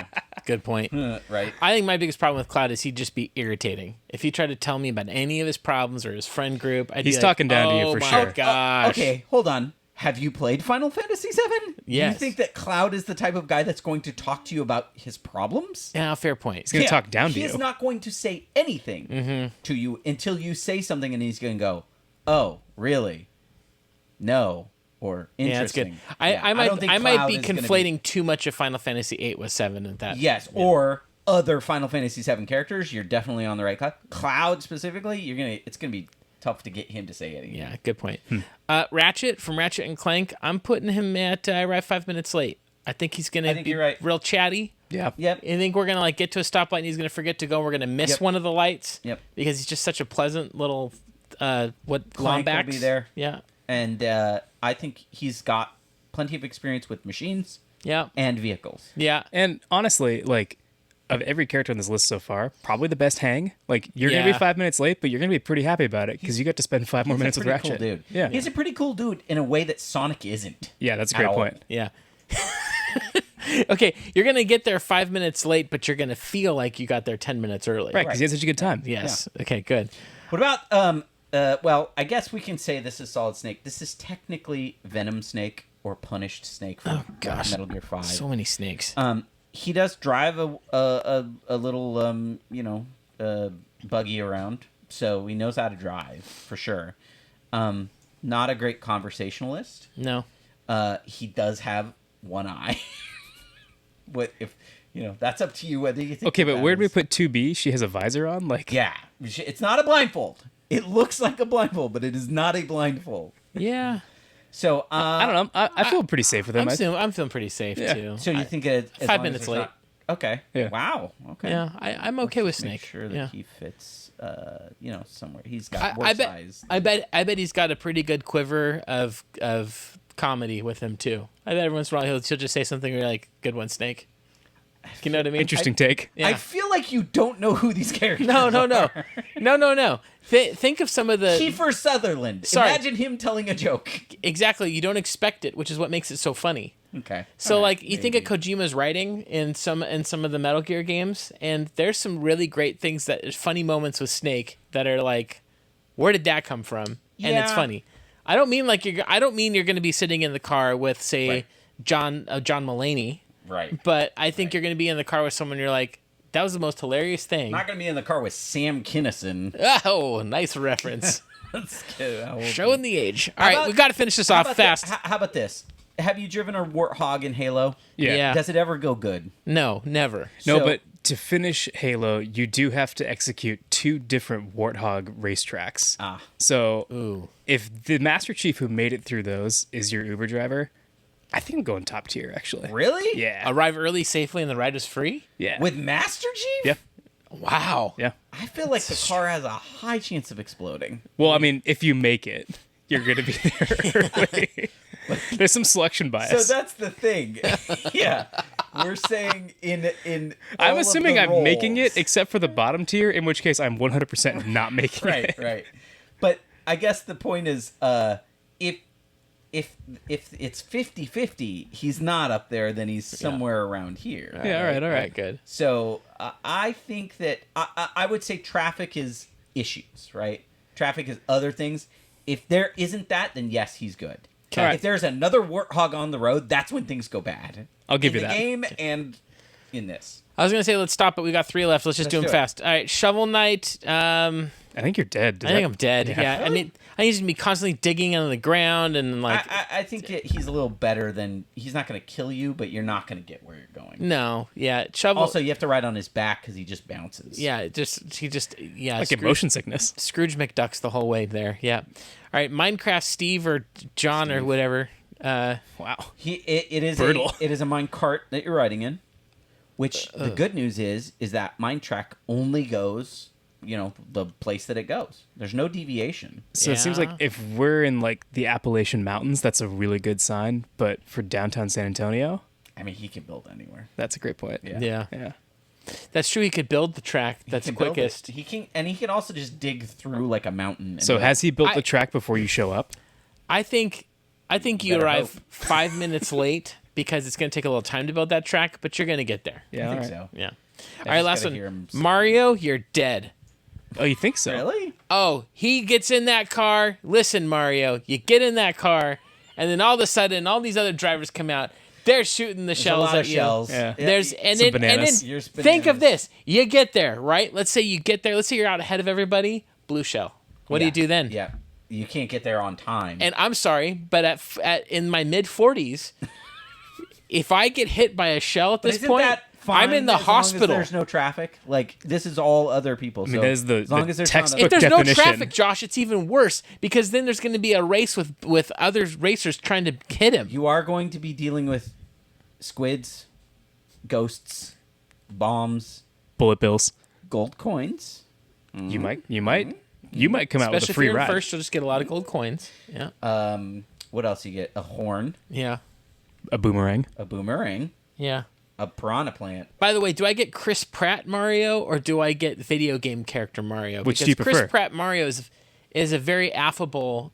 Good point. right. I think my biggest problem with Cloud is he'd just be irritating. If he tried to tell me about any of his problems or his friend group, I'd He's be talking down to you oh for my sure. Gosh. Okay, hold on. Have you played Final Fantasy VII? Do Yes. you think that Cloud is the type of guy that's going to talk to you about his problems? Yeah, fair point. He's gonna talk down to He you. is not going to say anything to you until you say something, and he's going to go, "Oh, really? No." Or Yeah, that's good. interesting. I don't think might Cloud be is gonna conflating too much of Final Fantasy VIII with 7 and that. Yes, or other Final Fantasy VII characters. You're definitely on the right Cloud. Cloud specifically, it's gonna be tough to get him to say anything. Yeah, good point. Ratchet from Ratchet and Clank, I'm putting him at I arrived 5 minutes late. I think he's gonna be you're right. real chatty. Yeah. Yep. I think we're gonna like get to a stoplight and he's gonna forget to go. We're gonna miss Yep. one of the lights. Yep. Because he's just such a pleasant little Clank will Lombax. be there. Yeah. And I think he's got plenty of experience with machines Yeah. and vehicles. Yeah. And honestly, like of every character on this list so far, probably the best hang. Like you're gonna Yeah. be 5 minutes late, but you're gonna be pretty happy about it because you got to spend 5 more minutes He's with a pretty Ratchet. cool dude. Yeah. He's a pretty cool dude in a way that Sonic isn't. Yeah, that's a At great all. point. Yeah. Okay, you're gonna get there 5 minutes late, but you're gonna feel like you got there 10 minutes early. Right, because he had such a good time. Yes. Okay. Good. What about well, I guess we can say this is Solid Snake. This is technically Venom Snake or Punished Snake from gosh. Metal Gear 5. So many snakes. He does drive a little buggy around, so he knows how to drive for sure. Not a great conversationalist. No. He does have one eye. What if that's up to you whether you think. Okay, but that where do we is- put 2B? She has a visor on? Like Yeah, it's not a blindfold. It looks like a blindfold, but it is not a blindfold. Yeah. So I don't know. I feel pretty safe with him. I'm feeling pretty safe Yeah. too. So you think as 5 long as minutes it's late. not- Okay. Yeah. Wow. Okay. Yeah, I'm okay with Let's make Snake. sure that yeah. he fits, somewhere. He's got I work bet. size. I bet he's got a pretty good quiver of comedy with him too. I bet every once in a while he'll just say something where you're like, "Good one, Snake." You know what I mean? Interesting take. Yeah. I feel like you don't know who these characters No. are. No. Think of some of the Kiefer Sutherland. Sorry. Imagine him telling a joke. exactly. You don't expect it, which is what makes it so funny. Okay. So All right, like you think of Kojima's writing in some of the Metal Gear games, and there's some really great things funny moments with Snake that are like, where did that come from? And it's Yeah. funny. I don't mean you're going to be sitting in the car with say Right. John Mulaney, Right. but I think you're going to be in the car with someone you're like, that was the most hilarious thing. Not going to be in the car with Sam Kinison. Oh, nice reference. Let's get how old Showing the age. All How right, about- we've got to finish this How off about fast. How about this? Have you driven a Warthog in Halo? Yeah. Does it ever go good? No, never. No, So- but to finish Halo, you do have to execute 2 different Warthog racetracks. Ah. So Ooh. if the Master Chief who made it through those is your Uber driver, I think I'm going top tier, actually. Really? Yeah. Arrive early safely and the ride is free? Yeah. With Master Chief? Yeah. Wow. Yeah. I feel like the car has a high chance of exploding. Well, I mean, if you make it, you're going to be there early. There's some selection So bias. that's the thing. Yeah. We're saying in all I'm of assuming the I'm making it, roles- except for the bottom tier, in which case I'm 100% not making Right, it. right. But I guess the point is if it's 50-50, he's not up there, then he's somewhere around here. Yeah, all right. All right, good. So I think that I would say traffic is issues, right? Traffic is other things. If there isn't that, then yes, he's good. Okay. If there's another warthog on the road, that's when things go bad. I'll give in you the that. game and in this. I was gonna say let's stop, but we got 3 left. Let's just do Let's them do it. fast. All right, Shovel Knight. I think you're dead. I think I'm dead. Yeah, I need to be constantly digging into the ground and like. I think he's a little better than he's not going to kill you, but you're not going to get where you're going. No, yeah, Shovel. Also, you have to ride on his back because he just bounces. yeah, like Like motion sickness. Scrooge McDucks the whole way there. Yeah. All right, Minecraft Steve or John or whatever. Wow. It is Brutal. it is a mine cart that you're riding in, which the good news is that mine track only goes the place that it goes. There's no deviation. So it seems like if we're in like the Appalachian Mountains, that's a really good sign. But for downtown San Antonio, I mean, he can build anywhere. that's a great point. Yeah. Yeah. That's true. He could build the track. That's He can build quickest. it. He can also just dig through like a mountain. And So be has he built I- the track before you show up? I think you Better arrive hope. 5 minutes late because it's going to take a little time to build that track, but you're going to get there. Yeah. I think all right. so. Yeah. I All right, just last gotta hear him one. say- Mario, you're dead. Oh, you think so? Really? Oh, he gets in that car. Listen, Mario, you get in that car, and then all of a sudden, all these other drivers come out. They're shooting the There's shells a lot at of you. shells. Yeah. There's and Some then, and bananas. then Here's think of bananas. this: you get there, right? Let's say you get there. Let's say you're out ahead of everybody. Blue shell. What do you do then? Yeah. You can't get there on time. And I'm sorry, but at in my mid 40s, if I get hit by a shell at this Isn't point, that fine I'm in the as long as hospital. there's no traffic. Like, this is all other people. I mean, so that is the as long as there's textbook If there's no definition. traffic, Josh, it's even worse because then there's going to be a race with other racers trying to hit him. you are going to be dealing with squids, ghosts, bombs, Bullet bills. gold coins. You might come out with Especially a free if you're in ride. first, you'll just get a lot of gold coins. Yeah, What else you get? A horn, yeah, A boomerang. a boomerang, yeah. a piranha plant. By the way, do I get Chris Pratt Mario or do I get video game character Mario? Which do because you prefer? Chris Pratt Mario is a very affable,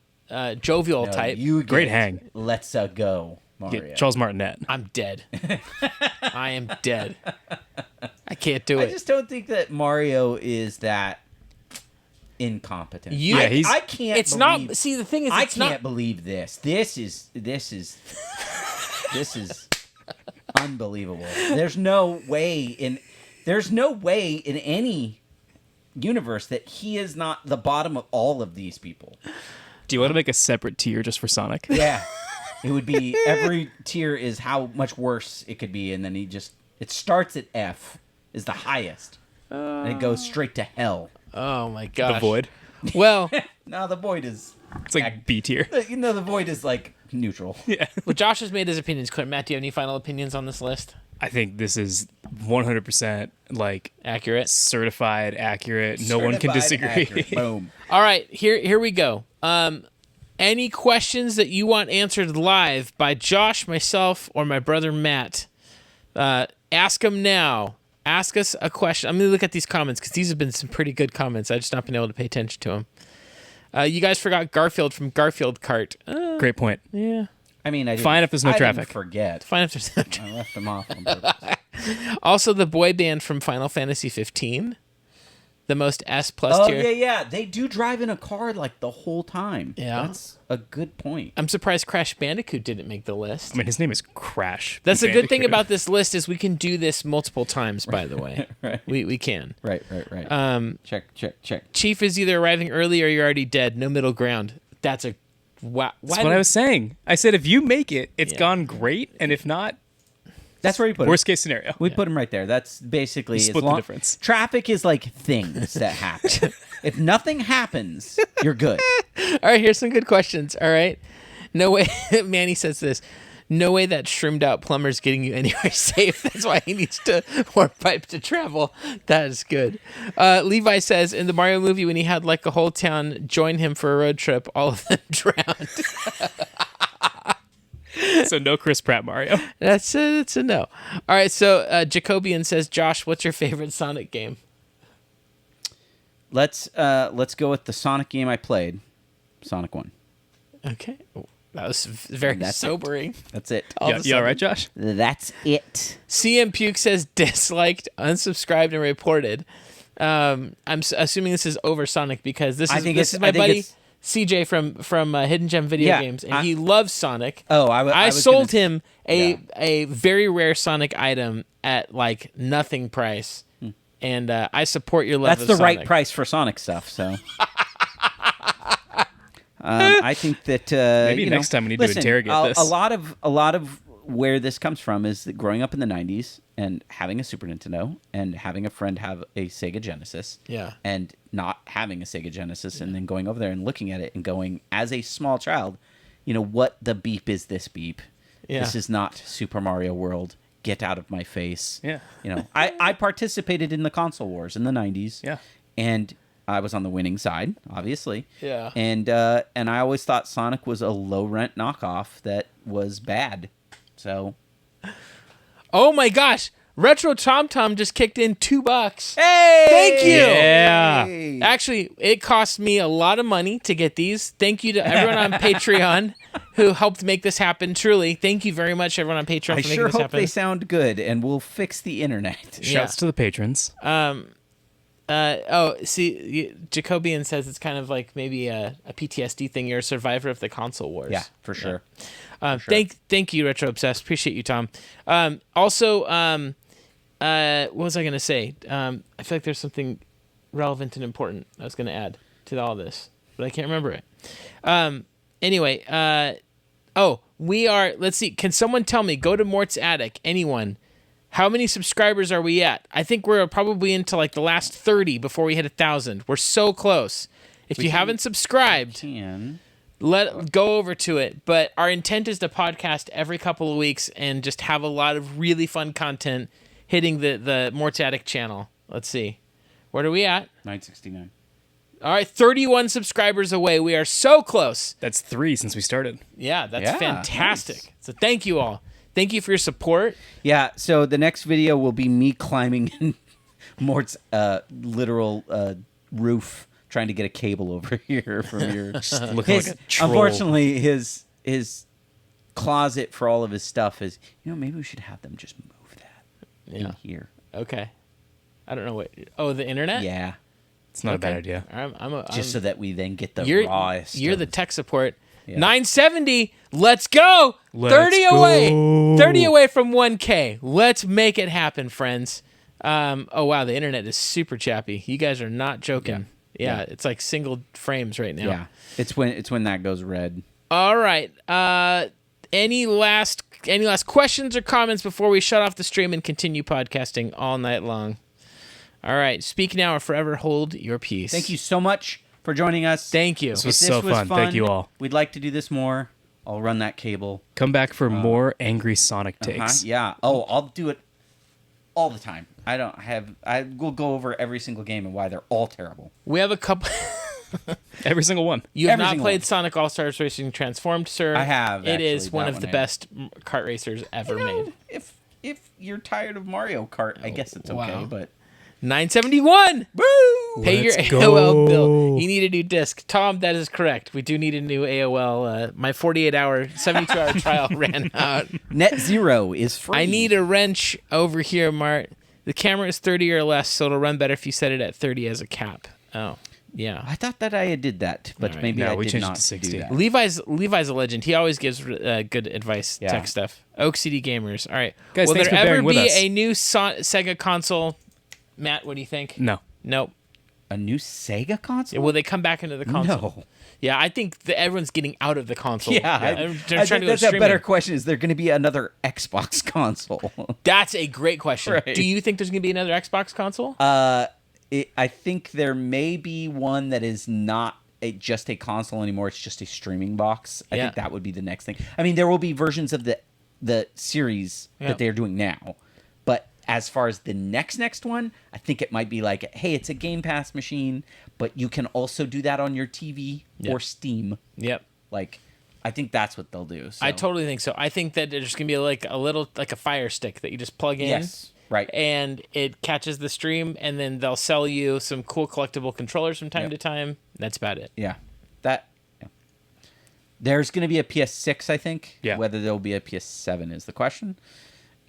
jovial No, type. you get Great hang. Let's go, Mario. Get Charles Martinet. I'm dead. I am dead. I can't do I it. just don't think that Mario is that incompetent. Yeah, he's- I can't. It's believe, not. See, the thing is, I it's can't not. believe this. This is unbelievable. There's no way in any universe that he is not the bottom of all of these people. Do you want to make a separate tier just for Sonic? Yeah. It would be every tier is how much worse it could be, and then it starts at F is the highest. And it goes straight to hell. Oh my gosh. The Void. Well, No, the void is It's like B tier. the void is like neutral. Yeah. well, Josh has made his opinions clear. Matt, do you have any final opinions on this list? I think this is 100% like Accurate. certified, accurate. No one can Certified disagree. accurate. Boom. All right, here we go. Any questions that you want answered live by Josh, myself, or my brother Matt? Ask them now. Ask us a question. I'm gonna look at these comments because these have been some pretty good comments. I've just not been able to pay attention to them. You guys forgot Garfield from Garfield Kart. Great point. Yeah, I mean, I didn't, Fine if there's no I didn't traffic. forget. fine if there's no I left them off on purpose. Also, the boy band from Final Fantasy 15, the most S plus Oh tier. yeah. They do drive in a car like the whole time. Yeah. That's a good point. I'm surprised Crash Bandicoot didn't make the list. I mean, his name is Crash. That's a good thing Bandicoot. about this list is we can do this multiple times. By the way, Right. we can. Right. Check. Chief is either arriving early or you're already dead. No middle ground. That's a wow. That's what I was saying. I said if you make it, it's Yeah. gone great, and if not, That's where we put worst case scenario. We put him right there. That's basically Split the difference. Traffic is like things that happen. If nothing happens, you're good. All right, here's some good questions. All right. No way. Manny says this. No way that shroomed out plumber's getting you anywhere safe. That's why he needs to more pipe to travel. That is good. Levi says in the Mario movie when he had like a whole town join him for a road trip, all of them drowned. So no Chris Pratt Mario. That's a no. All right. So Jacobian says, Josh, what's your favorite Sonic game? Let's go with the Sonic game I played, Sonic 1. Okay. That was very That's it. sobering. That's it. All of a You all sudden. right, Josh? That's it. CM Puke says disliked, unsubscribed, and reported. I'm assuming this is over Sonic because this I is think this it's- is my I think buddy it's- CJ from Hidden Gem Video Yeah, Games, and he loves Sonic. Oh, I I was sold gonna- him a very rare Sonic item at like nothing price, and I support your love. That's of the Sonic. right price for Sonic stuff. So. I think that Maybe next time we need to interrogate this. A lot of where this comes from is that growing up in the '90s and having a Super Nintendo and having a friend have a Sega Genesis, Yeah. and not having a Sega Genesis, and then going over there and looking at it and going as a small child, what the beep is this beep? Yeah. This is not Super Mario World. Get out of my face. Yeah. I participated in the console wars in the '90s. Yeah. and I was on the winning side, obviously. Yeah. And I always thought Sonic was a low rent knockoff that was bad. So. Oh my gosh! Retro Tom Tom just kicked in $2. Hey! Thank you! Yeah. Actually, it cost me a lot of money to get these. Thank you to everyone on Patreon who helped make this happen. Truly, thank you very much, everyone on Patreon, for making sure this hope happen. they sound good, and we'll fix the internet. Shouts to the patrons. Jacobian says it's kind of like maybe a PTSD thing. You're a survivor of the console wars. Yeah, for sure. Thank you, Retro Obsessed. Appreciate you, Tom. What was I going to say? I feel like there's something relevant and important I was going to add to all this, but I can't remember it. We are, let's see. Can someone tell me, go to Mort's Attic, anyone, how many subscribers are we at? I think we're probably into like the last 30 before we hit 1,000. We're so close. If you haven't subscribed, go over to it. But our intent is to podcast every couple of weeks and just have a lot of really fun content hitting the Mort's Attic channel. Let's see. What are we at? 969. All right, 31 subscribers away. We are so close. That's 3 since we started. Yeah, that's fantastic. Nice. So thank you all. Thank you for your support. Yeah, so the next video will be me climbing in Mort's literal roof, trying to get a cable over here from your... Looking like a troll. Unfortunately, his closet for all of his stuff is, maybe we should have them just move that in here. Okay. I don't know what... Oh, the internet? Yeah. It's not a bad idea. Just so that we then get the rawest. You're the tech support. Yeah. 970. Let's go. Let's 30 go. away. 30 away from 1K. Let's make it happen, friends. Oh wow, the internet is super chappy. You guys are not joking. Yeah, it's like single frames right now. Yeah. It's when that goes red. All right. Any last questions or comments before we shut off the stream and continue podcasting all night long? All right. Speak now or forever hold your peace. Thank you so much for joining us. Thank you. This was so fun. Thank you all. We'd like to do this more. I'll run that cable. Come back for more angry Sonic takes. Yeah. Oh, I'll do it all the time. I will go over every single game and why they're all terrible. We have a couple... Every single one. You have not played Sonic All-Stars Racing Transformed, sir. I have. It is one of the best kart racers ever made. If you're tired of Mario Kart, I guess it's okay, but... 971! Woo! Pay your AOL bill. You need a new disc. Tom, that is correct. We do need a new AOL. My 48-hour, 72-hour trial ran out. Net Zero is free. I need a wrench over here, Mart. The camera is 30 or less, so it'll run better if you set it at 30 as a cap. Oh, yeah. I thought that I did that, but maybe I did not do that. Levi's a legend. He always gives good advice, tech stuff. Oak City Gamers. All right. Guys, will thanks there for bearing ever with be us. a new Sega console? Matt, what do you think? No. Nope. A new Sega console? Will they come back into the console? No. Yeah, I think everyone's getting out of the console. Yeah. They're trying to go that's a streaming. better question. Is there going to be another Xbox console? That's a great question. Right. Do you think there's going to be another Xbox console? I think there may be one that is not just a console anymore. It's just a streaming box. I think that would be the next thing. I mean, there will be versions of the series that they're doing now. But as far as the next one, I think it might be like, hey, it's a Game Pass machine, but you can also do that on your TV or Steam. Yep. Like, I think that's what they'll do. So. I totally think so. I think that there's going to be like a Fire Stick that you just plug in. Yes. Right. And it catches the stream, and then they'll sell you some cool collectible controllers from time to time. That's about it. Yeah. There's going to be a PS6, I think. Yeah. Whether there will be a PS7 is the question.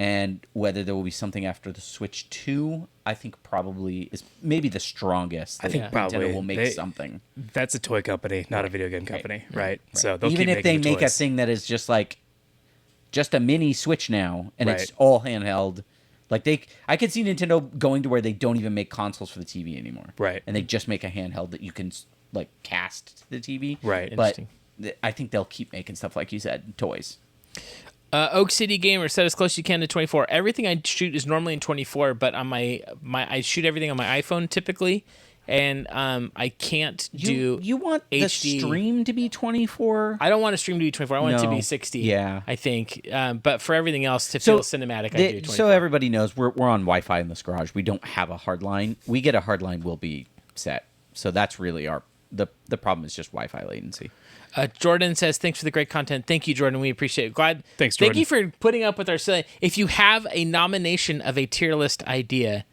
And whether there will be something after the Switch 2, I think probably is maybe the strongest. I think probably Nintendo will make something. That's a toy company, not a video game company, right? So they'll even keep if they making make toys. a thing that is just a mini Switch now, and Right. it's all handheld. Like I could see Nintendo going to where they don't even make consoles for the TV anymore, Right. And they just make a handheld that you can cast to the TV, Right. But I think they'll keep making stuff like you said, toys. Oak City Gamer, set as close as you can to 24. Everything I shoot is normally in 24, but on my I shoot everything on my iPhone typically, and I can't do. You want HD. the stream to be 24? I don't want a stream to be 24. I want it to No. be 60. Yeah. I think. But for everything else to feel cinematic, I do 24. So everybody knows we're on Wi-Fi in this garage. We don't have a hard line. We get a hard line, we'll be chipset. So that's really the problem is just Wi-Fi latency. Jordan says, thanks for the great content. Thank you, Jordan. We appreciate it. Thanks, Jordan. Thank you for putting up with our silly. If you have a nomination of a tier list idea,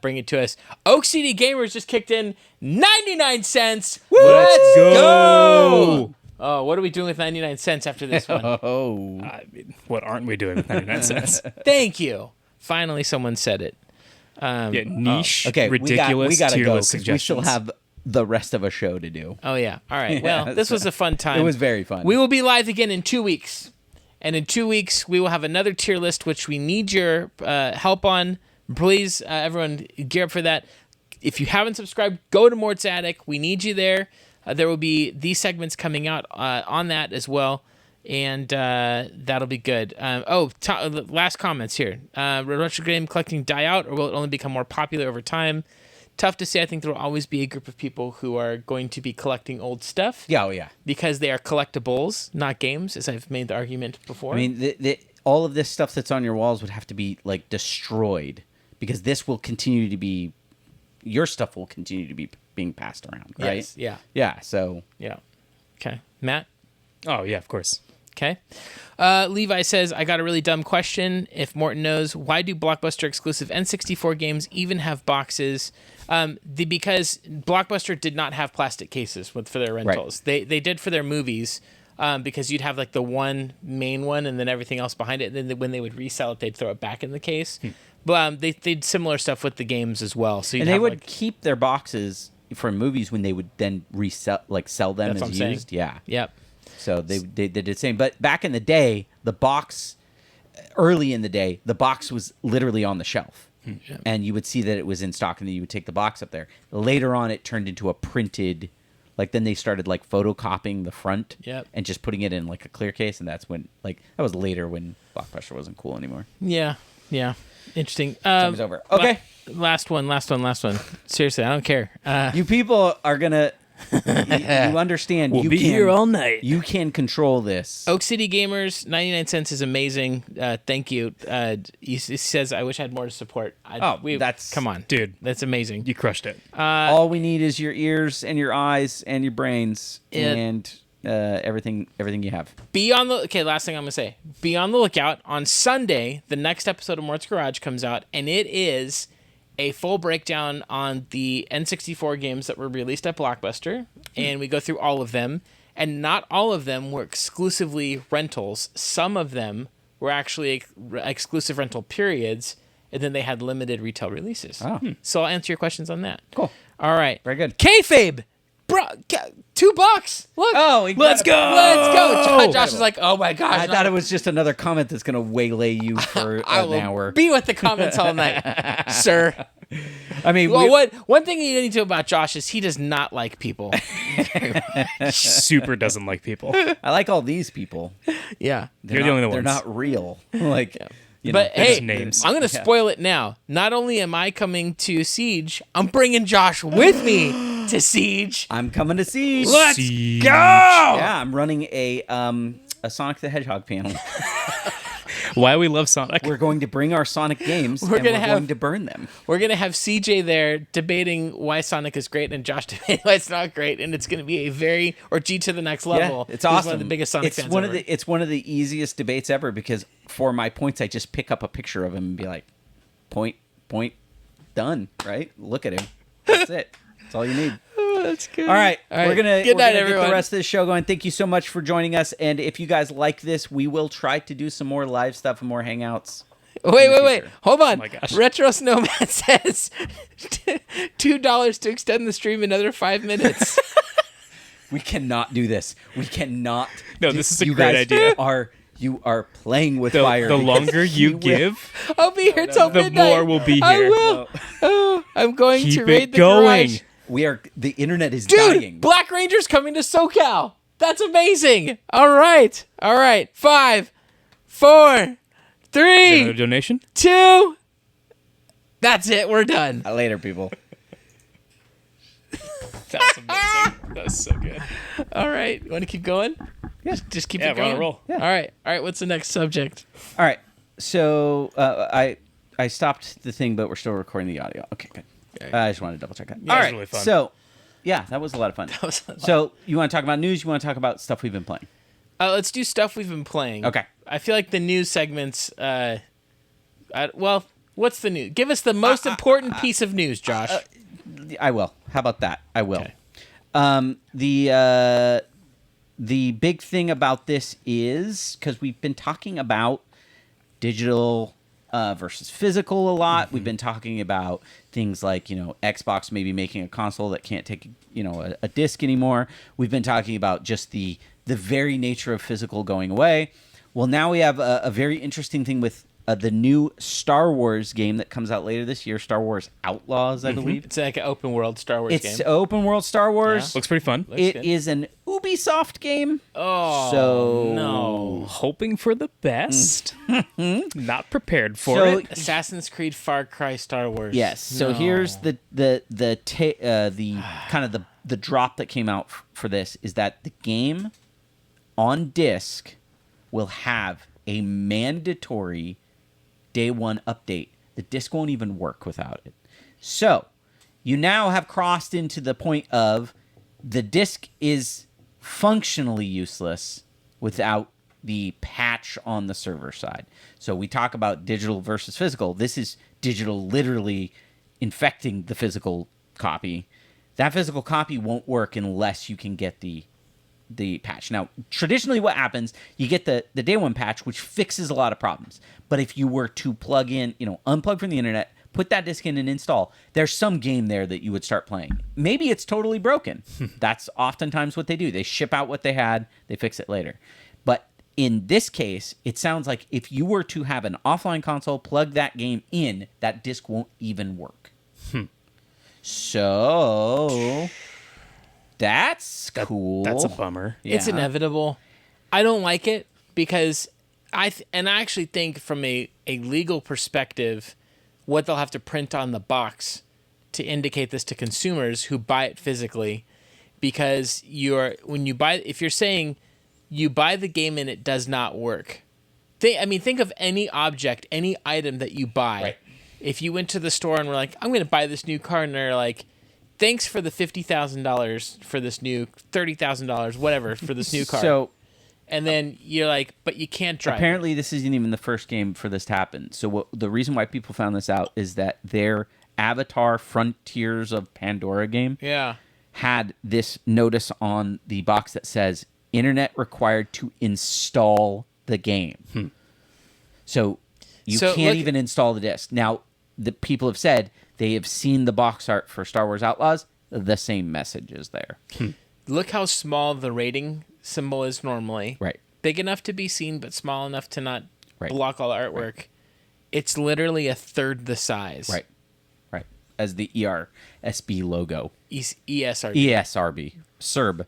bring it to us. Oak City Gamers just kicked in 99 cents. Let's go. Oh, what are we doing with 99 cents after this one? Oh. I mean, what aren't we doing with 99 cents? Thank you. Finally, someone said it. Niche, Okay, ridiculous we gotta tier go list 'cause we still suggestions. have the rest of a show to do. Oh, yeah. All right. Well, this was a fun time. It was very fun. We will be live again in 2 weeks. And in 2 weeks, we will have another tier list, which we need your help on. Please, everyone, gear up for that. If you haven't subscribed, go to Mort's Attic. We need you there. There will be these segments coming out on that as well. And that'll be good. Last comments here. Will retro game collecting die out, or will it only become more popular over time? Tough to say. I think there will always be a group of people who are going to be collecting old stuff. Yeah, oh yeah. Because they are collectibles, not games, as I've made the argument before. I mean, all of this stuff that's on your walls would have to be like destroyed because this will continue to be, your stuff will continue to be being passed around, right? Yes, yeah. Yeah, so. Yeah. Okay. Matt? Oh, yeah, of course. Okay. Levi says, I got a really dumb question. If Morton knows, why do Blockbuster exclusive N64 games even have boxes? Because Blockbuster did not have plastic cases for their rentals. Right. They did for their movies because you'd have like the one main one and then everything else behind it. And then when they would resell it, they'd throw it back in the case. But they did similar stuff with the games as well. So they would keep their boxes for movies when they would then resell, like sell them as used. Saying. Yeah. Yep. So they did the same. But back in the day, early in the day, the box was literally on the shelf. Yeah. And you would see that it was in stock, and then you would take the box up there. Later on, it turned into a printed, like then they started like photocopying the front and just putting it in like a clear case, and that's when that was later when Blockbuster wasn't cool anymore. Yeah. Interesting. Time's over. Okay. Last one. Seriously, I don't care. You people are gonna. You understand. We'll be here all night. You can control this. Oak City Gamers, 99 cents is amazing. Thank you. He says, I wish I had more to support. Come on, dude. That's amazing. You crushed it. All we need is your ears and your eyes and your brains and everything you have. Last thing I'm gonna say. Be on the lookout. On Sunday, the next episode of Mort's Garage comes out, and it is a full breakdown on the N64 games that were released at Blockbuster, and we go through all of them, and not all of them were exclusively rentals. Some of them were actually exclusive rental periods, and then they had limited retail releases. Oh. So I'll answer your questions on that. Cool. All right. Very good. Kayfabe! Bro, $2. Look. Oh, let's go. Josh is like, oh my gosh. I thought it was just another comment that's going to waylay you for an hour. Be with the comments all night, sir. I mean, one thing you need to know about Josh is he does not like people. Super doesn't like people. I like all these people. Yeah. You're the only ones. They're not real. Like, but hey, names. I'm going to spoil it now. Not only am I coming to Siege, I'm bringing Josh with me to Siege. I'm coming to Siege. Let's go! Yeah, I'm running a Sonic the Hedgehog panel. Why we love Sonic. We're going to bring our Sonic games and we're going to burn them. We're going to have CJ there debating why Sonic is great and Josh debating why it's not great, and it's going to be or G to the next level. Yeah, it's awesome. He's one of the biggest Sonic fans ever. It's one of the easiest debates ever because for my points, I just pick up a picture of him and be like, point, done, right? Look at him. That's it. That's all you need. Oh, that's good. All right. We're gonna get the rest of the show going. Thank you so much for joining us. And if you guys like this, we will try to do some more live stuff and more hangouts. Wait. Hold on. Oh my gosh. Retro Snowman says $2 to extend the stream another 5 minutes. We cannot do this. We cannot. No, this is a great idea. You are playing with fire. The longer you give, I'll be here till the midnight. more will be here. I will. Oh, I'm going Keep to raid it the going. garage. The internet is Dude, dying. Black Ranger's coming to SoCal. That's amazing. All right. 5, 4, 3, Another donation? 2. That's it. We're done. Later, people. That was amazing. That was so good. All right. You want to keep going? Yeah. Just keep Yeah, it we're on going. a roll. Yeah. All right. What's the next subject? All right. So I stopped the thing, but we're still recording the audio. Okay, good. I just wanted to double check that. Yeah, All it was right, really fun. so yeah, that was a lot of fun. So you want to talk about news? You want to talk about stuff we've been playing? Let's do stuff we've been playing. Okay. I feel like the news segments. Well, what's the news? Give us the most important piece of news, Josh. I will. How about that? I will. Okay. The big thing about this is because we've been talking about digital versus physical a lot. We've been talking about things like, Xbox maybe making a console that can't take, a disc anymore. We've been talking about just the very nature of physical going away. Well, now we have a very interesting thing with the new Star Wars game that comes out later this year, Star Wars Outlaws, I believe. It's like an open world Star Wars game. It's open world Star Wars. Looks pretty fun. Looks It good. is an Ubisoft game. Oh, So no. Hoping for the best. Not prepared for So- it. Assassin's Creed, Far Cry, Star Wars. Yes. So No. here's the kind of the drop that came out for this is that the game on disc will have a mandatory day one update. The disc won't even work without it. So you now have crossed into the point of the disc is functionally useless without the patch on the server side. So we talk about digital versus physical. This is digital literally infecting the physical copy. That physical copy won't work unless you can get the patch. Now, traditionally what happens, you get the day one patch, which fixes a lot of problems. But if you were to plug in, unplug from the internet, put that disc in and install, there's some game there that you would start playing. Maybe it's totally broken. That's oftentimes what they do. They ship out what they had, they fix it later. But in this case, it sounds like if you were to have an offline console, plug that game in, that disc won't even work. So that's cool. That's a bummer. It's Yeah. inevitable. I don't like it because I actually think from a legal perspective, what they'll have to print on the box to indicate this to consumers who buy it physically, because if you're saying you buy the game and it does not work, think of any object, any item that you buy. Right. If you went to the store and were like, I'm going to buy this new car, and they're like, thanks for the $50,000 for this new $30,000, whatever, for this new car. So And then you're like, but you can't drive. apparently this isn't even the first game for this to happen. So the reason why people found this out is that their Avatar Frontiers of Pandora game Yeah. had this notice on the box that says internet required to install the game. So you So, can't look- even install the disc. Now, the people have said they have seen the box art for Star Wars Outlaws. The same message is there. Look how small the rating symbol is normally. Right. Big enough to be seen, but small enough to not Right. block all the artwork. It's literally a third the size. Right. Right. As the ERSB logo. ESRB. ESRB. SERB.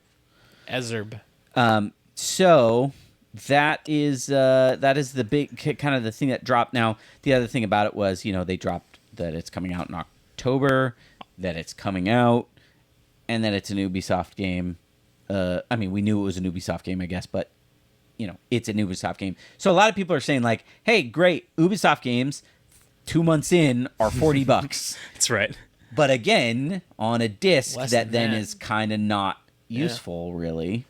ESRB. So that is the big kind of the thing that dropped. Now, the other thing about it was, they dropped that it's coming out in October, that it's coming out, and that it's an Ubisoft game. We knew it was an Ubisoft game, I guess, but it's an Ubisoft game. So a lot of people are saying like, "Hey, great, Ubisoft games 2 months in are $40." That's right. But again, on a disc Less that than then that. is kind of not useful, really.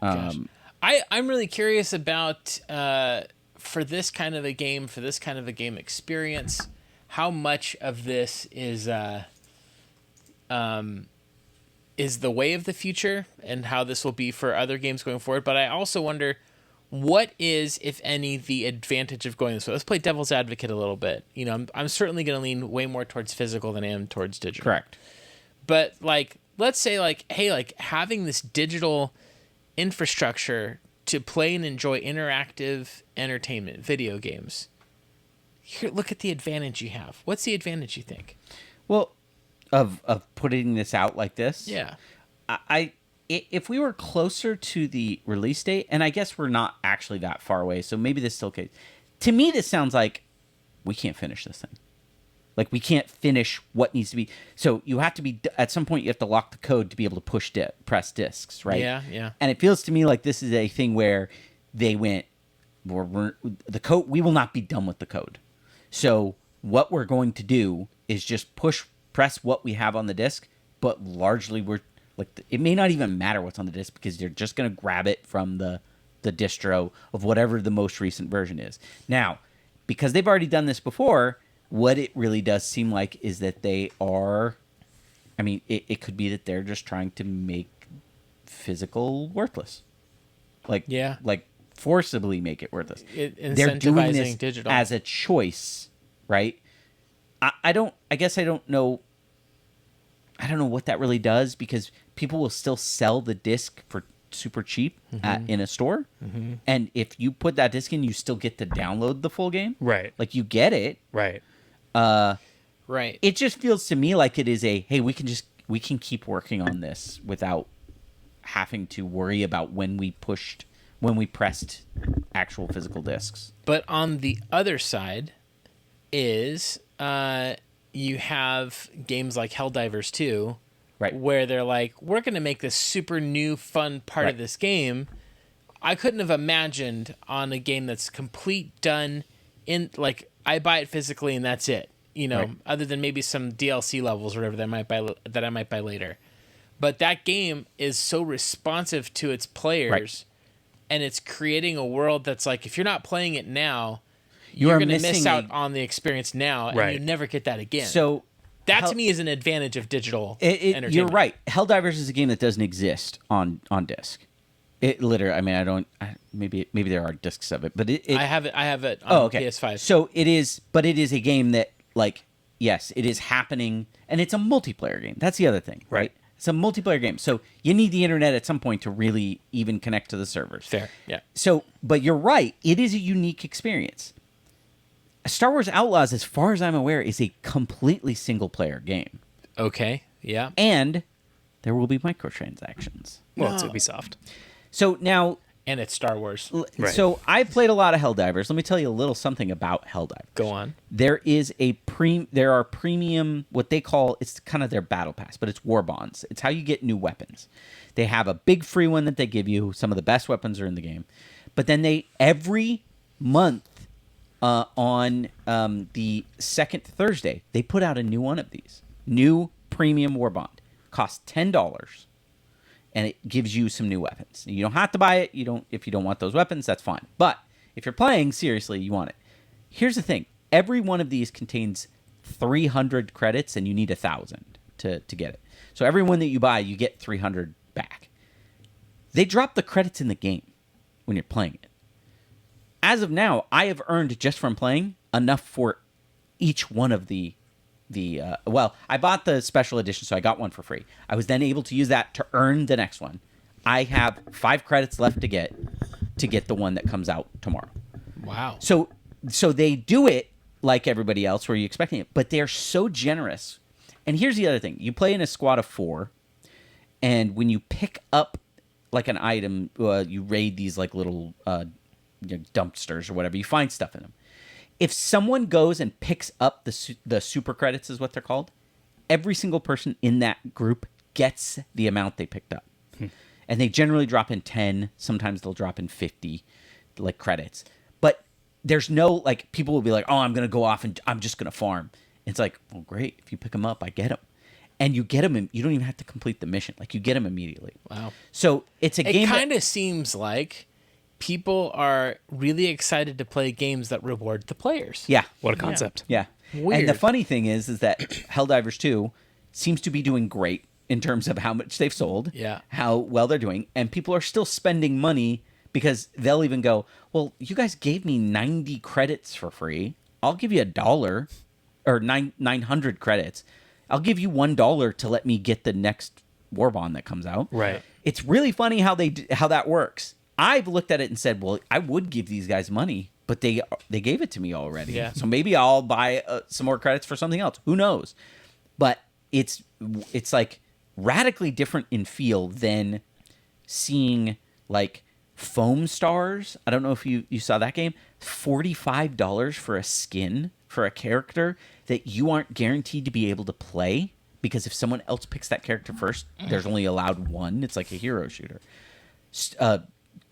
Gosh. I'm really curious about for this kind of a game, for this kind of a game experience, how much of this is the way of the future and how this will be for other games going forward. But I also wonder, what is, if any, the advantage of going this way? Let's play devil's advocate a little bit. I'm certainly going to lean way more towards physical than I am towards digital. Correct. But let's say hey, having this digital infrastructure to play and enjoy interactive entertainment, video games. Here, look at the advantage you have. What's the advantage you think? Well, of putting this out like this, Yeah. If we were closer to the release date, and I guess we're not actually that far away, so maybe this still case. To me, this sounds like we can't finish this thing. Like we can't finish what needs to be. So you have to be at some point. You have to lock the code to be able to press discs, right? Yeah. And it feels to me like this is a thing where they went, the code. We will not be done with the code. So what we're going to do is just press press what we have on the disc, but largely we're like, it may not even matter what's on the disc because you're just going to grab it from the distro of whatever the most recent version is. Now, because they've already done this before, what it really does seem like is that they are, I mean, it could be that they're just trying to make physical worthless. Like forcibly make it worthless. They're doing this digital as a choice, right? I guess I don't know what that really does, because people will still sell the disc for super cheap in a store. Mm-hmm. And if you put that disc in, you still get to download the full game. Right. Like, you get it. Right. Right. It just feels to me like it is hey, we can keep working on this without having to worry about when we pressed actual physical discs. But on the other side is you have games like Helldivers 2, right, where they're like, we're going to make this super new fun part of this game. I couldn't have imagined on a game that's complete done in, like, I buy it physically and that's it. You know, other than maybe some DLC levels or whatever that I might buy later. But that game is so responsive to its players, and it's creating a world that's like, if you're not playing it now, you're going to miss out on the experience now, and you never get that again. So that to me is an advantage of digital entertainment. You're right. Helldivers is a game that doesn't exist on disc. It literally, I mean, maybe there are discs of it, but I have it on PS5. So it is a game that, like, yes, it is happening, and it's a multiplayer game. That's the other thing, right? It's a multiplayer game, so you need the internet at some point to really even connect to the servers. Fair, yeah. So, but you're right. It is a unique experience. Star Wars Outlaws, as far as I'm aware, is a completely single-player game. Okay, yeah. And there will be microtransactions. Well, it's Ubisoft. So now... And it's Star Wars. Right. So I've played a lot of Helldivers. Let me tell you a little something about Helldivers. Go on. There are premium, what they call, it's kind of their battle pass, but it's war bonds. It's how you get new weapons. They have a big free one that they give you. Some of the best weapons are in the game. But then every month on the second Thursday, they put out a new one of these. New premium war bond. Costs $10. And it gives you some new weapons. You don't have to buy it. If you don't want those weapons, that's fine. But if you're playing seriously, you want it. Here's the thing. Every one of these contains 300 credits, and you need 1,000 to get it. So every one that you buy, you get 300 back. They drop the credits in the game when you're playing it. As of now, I have earned, just from playing, enough for each one of well, I bought the special edition, so I got one for free. I was then able to use that to earn the next one. I have 5 credits left to get the one that comes out tomorrow. Wow. So they do it like everybody else, where you're expecting it, but they're so generous. And here's the other thing. You play in a squad of 4, and when you pick up like an item, you raid these like little dumpsters or whatever. You find stuff in them. If someone goes and picks up the super credits, is what they're called, every single person in that group gets the amount they picked up. And they generally drop in 10. Sometimes they'll drop in 50, like, credits. But there's no, like, people will be like, oh, I'm going to go off and I'm just going to farm. And it's like, well, great. If you pick them up, I get them. And you get them, and you don't even have to complete the mission. Like, you get them immediately. Wow. So it's a game. It kind of seems like people are really excited to play games that reward the players. Yeah. What a concept. Yeah. Weird. And the funny thing is that Helldivers 2 seems to be doing great in terms of how much they've sold, how well they're doing, and people are still spending money, because they'll even go, well, you guys gave me 90 credits for free. I'll give you $1, or 900 credits. I'll give you $1 to let me get the next war bond that comes out. Right. It's really funny how that works. I've looked at it and said, well, I would give these guys money, but they gave it to me already. Yeah. So maybe I'll buy some more credits for something else. Who knows? But it's like radically different in feel than seeing, like, Foam Stars. I don't know if you saw that game. $45 for a skin for a character that you aren't guaranteed to be able to play, because if someone else picks that character first, there's only allowed one. It's like a hero shooter.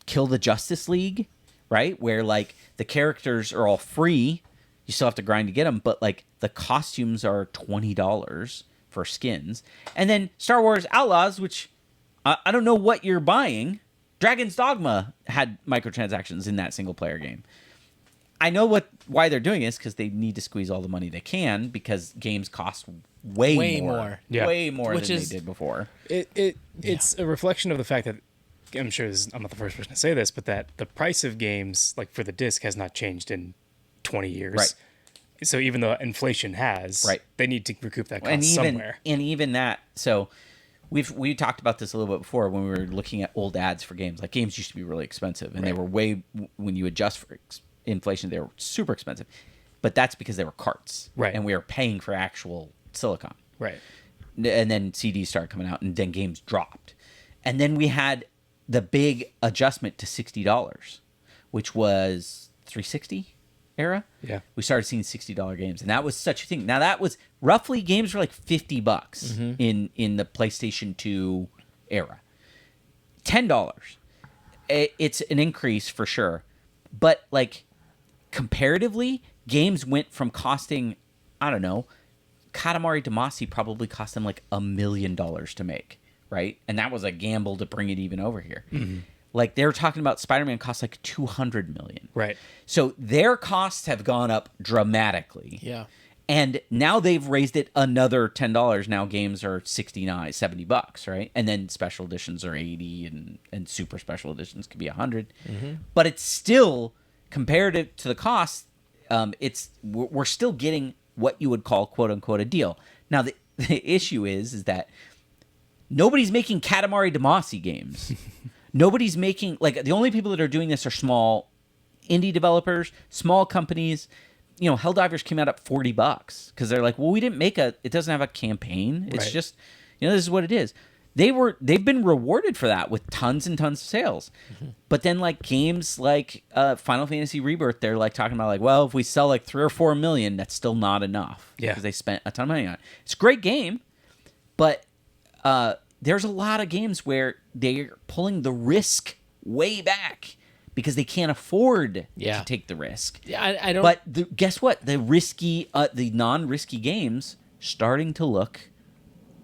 Kill the Justice League, right? Where, like, the characters are all free. You still have to grind to get them, but, like, the costumes are $20. for skins. And then Star Wars Outlaws, which I don't know what you're buying. Dragon's Dogma had microtransactions in that single player game. I know why they're doing this, because they need to squeeze all the money they can, because games cost way more. Yeah. Way more Which than is- they did before. It's a reflection of the fact that I'm sure I'm not the first person to say this, but that the price of games, like for the disc, has not changed in 20 years. Right. So even though inflation has, Right. they need to recoup that cost somewhere. And even that, so we talked about this a little bit before when we were looking at old ads for games. Like, games used to be really expensive, and they were when you adjust for inflation, they were super expensive. But that's because they were carts. Right. And we were paying for actual silicon. Right. And then CDs started coming out, and then games dropped. And then we had the big adjustment to $60, which was 360 era. Yeah. We started seeing $60 games, and that was such a thing. Now, that was roughly, games were like $50 in the PlayStation 2 era. $10. It's an increase for sure. But like, comparatively, games went from costing, I don't know, Katamari Damacy probably cost them like $1 million to make, right? And that was a gamble to bring it even over here. Like, they were talking about Spider-Man costs like $200 million. Right. So their costs have gone up dramatically. Yeah. And now they've raised it another $10. Now games are $69, $70, right? And then special editions are $80, and super special editions could be $100. But it's still, comparative to the cost, we're still getting what you would call, quote unquote, a deal. Now the issue is that nobody's making Katamari Damacy games. Nobody's making, like, the only people that are doing this are small indie developers, small companies. You know, Helldivers came out at $40 because they're like, well, we didn't make it doesn't have a campaign. It's Right. just, this is what it is. They've been rewarded for that with tons and tons of sales. But then, like, games like Final Fantasy Rebirth, they're like talking about, like, well, if we sell like 3 or 4 million, that's still not enough. Yeah. Because they spent a ton of money on it. It's a great game, but there's a lot of games where they're pulling the risk way back because they can't afford to take the risk. Yeah, I don't. But guess what? The non-risky games starting to look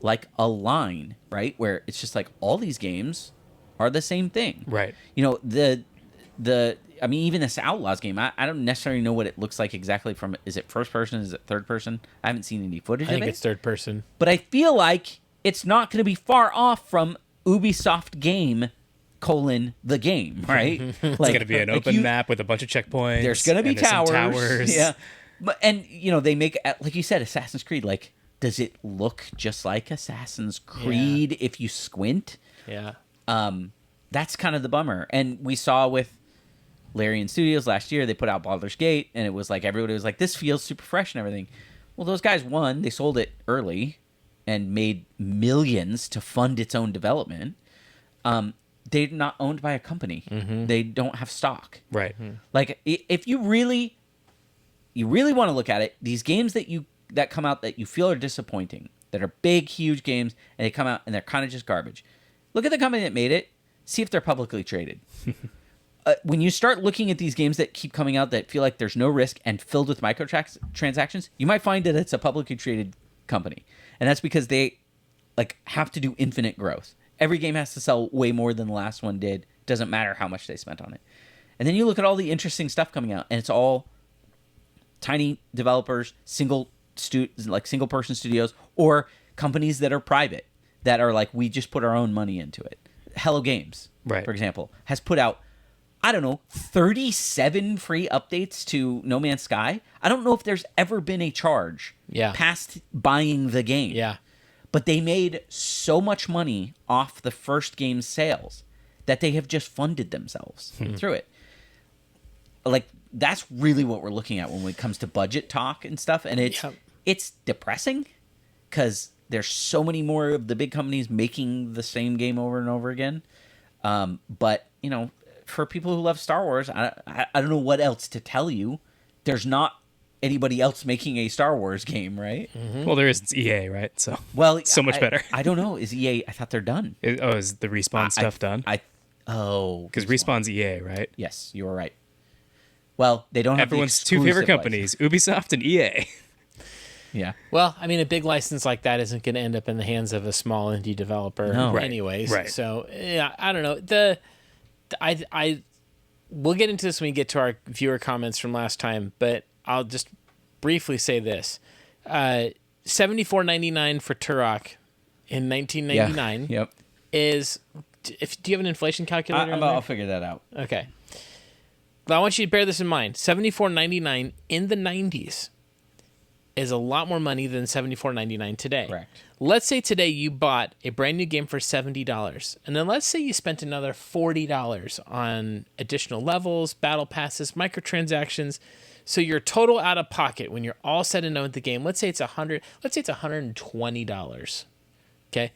like a line, right? Where it's just like, all these games are the same thing. Right. You know, I mean, even this Outlaws game, I don't necessarily know what it looks like exactly from, is it first person? Is it third person? I haven't seen any footage I of think it. it's third person. But I feel like it's not going to be far off from Ubisoft game, the game, right? It's going to be an open map with a bunch of checkpoints. There's going to be and there's some towers. Yeah. But, and, they make, like you said, Assassin's Creed, like, does it look just like Assassin's Creed if you squint? Yeah. That's kind of the bummer. And we saw with Larian Studios last year, they put out Baldur's Gate, and it was like, everybody was like, this feels super fresh and everything. Well, those guys won. They sold it early and made millions to fund its own development. They're not owned by a company. They don't have stock. Right. Like, if you really want to look at it, these games that come out that you feel are disappointing, that are big, huge games, and they come out and they're kind of just garbage. Look at the company that made it. See if they're publicly traded. When you start looking at these games that keep coming out that feel like there's no risk and filled with microtransactions, you might find that it's a publicly traded company. And that's because they have to do infinite growth. Every game has to sell way more than the last one did. Doesn't matter how much they spent on it. And then you look at all the interesting stuff coming out, and it's all tiny developers, single person studios, or companies that are private, that are like, we just put our own money into it. Hello Games, right, for example, has put out, I don't know, 37 free updates to No Man's Sky. I don't know if there's ever been a charge past buying the game. Yeah. But they made so much money off the first game's sales that they have just funded themselves through it. Like, that's really what we're looking at when it comes to budget talk and stuff. And it's depressing because there's so many more of the big companies making the same game over and over again. But, for people who love Star Wars, I don't know what else to tell you. There's not anybody else making a Star Wars game, right? Well, there is. It's EA, right? So, so much better. I don't know. Is EA? I thought they're done. Is the Respawn stuff done? Because Respawn's EA, right? Yes, you were right. Well, they don't have everyone's two favorite companies, Ubisoft and EA. Yeah. Well, I mean, a big license like that isn't going to end up in the hands of a small indie developer, No. anyways. Right. So, yeah, I don't know. We'll get into this when we get to our viewer comments from last time, but I'll just briefly say this: $74.99 for Turok in 1999 Yep. is. Do you have an inflation calculator? I'll figure that out. Okay. But I want you to bear this in mind. $74.99 in the 90s is a lot more money than $74.99 today. Correct. Let's say today you bought a brand new game for $70, and then let's say you spent another $40 on additional levels, battle passes, microtransactions. So your total out of pocket when you're all said and done with the game, let's say it's $120. Okay?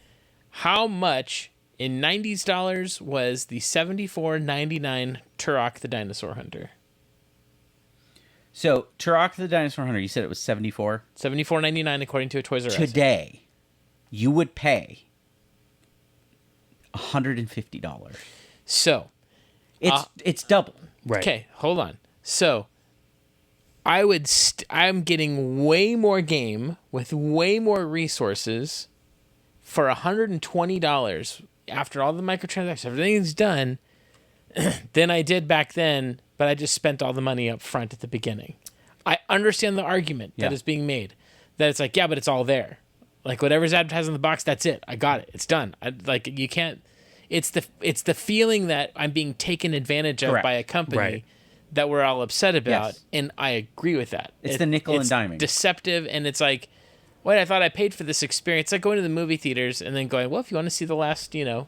How much in 90s dollars was the $74.99 Turok the Dinosaur Hunter? So, Turok the Dinosaur Hunter, you said it was 74? $74.99 according to a Toys R Us. Today, you would pay $150. So, It's double. Right. okay, hold on. So, I'm getting way more game with way more resources for $120 after all the microtransactions, everything's done, than I did back then, but I just spent all the money up front at the beginning. I understand the argument that is being made, that it's like, yeah, but it's all there. Like, whatever's advertised in the box, that's it. I got it. It's done. You can't. It's the feeling that I'm being taken advantage of Correct. by a company Right. that we're all upset about, Yes. and I agree with that. It's the nickel and diming. Deceptive, and it's like, wait, I thought I paid for this experience. It's like going to the movie theaters and then going, well, if you want to see the last, the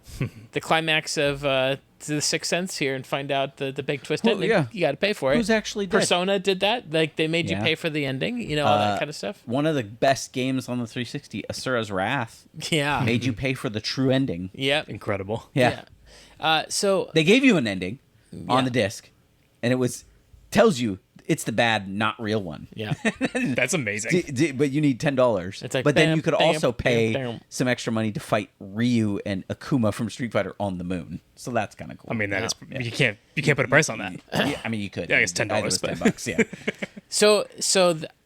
climax of The Sixth Sense here and find out the big twist ending, you got to pay for it. Who's actually dead? Persona did that. Like, they made you Yeah. pay for the ending, all that kind of stuff. One of the best games on the 360, Asura's Wrath, Yeah. made you pay for the true ending. Yep. Incredible. Yeah. So They gave you an ending on the disc, and it tells you it's the bad, not real one. yeah. That's amazing. But you need $10. It's like, but then bam, you could bam, also pay bam. some extra money to fight Ryu and Akuma from Street Fighter on the moon. So that's kind of cool. I mean, that is you can't put a price on that. Yeah, I mean, you could. Yeah, I guess $10, Either was but- $10. Yeah. So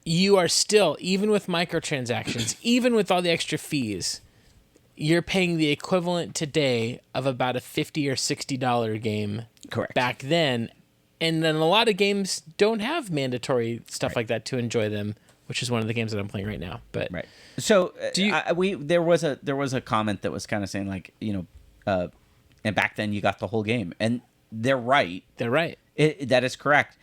you are still, even with microtransactions, even with all the extra fees, you're paying the equivalent today of about a $50 or $60 game. Correct. Back then. And then a lot of games don't have mandatory stuff like that to enjoy them, which is one of the games that I'm playing right now. But Right. So there was a comment that was kind of saying like, and back then you got the whole game, and they're right. they're right. That is correct.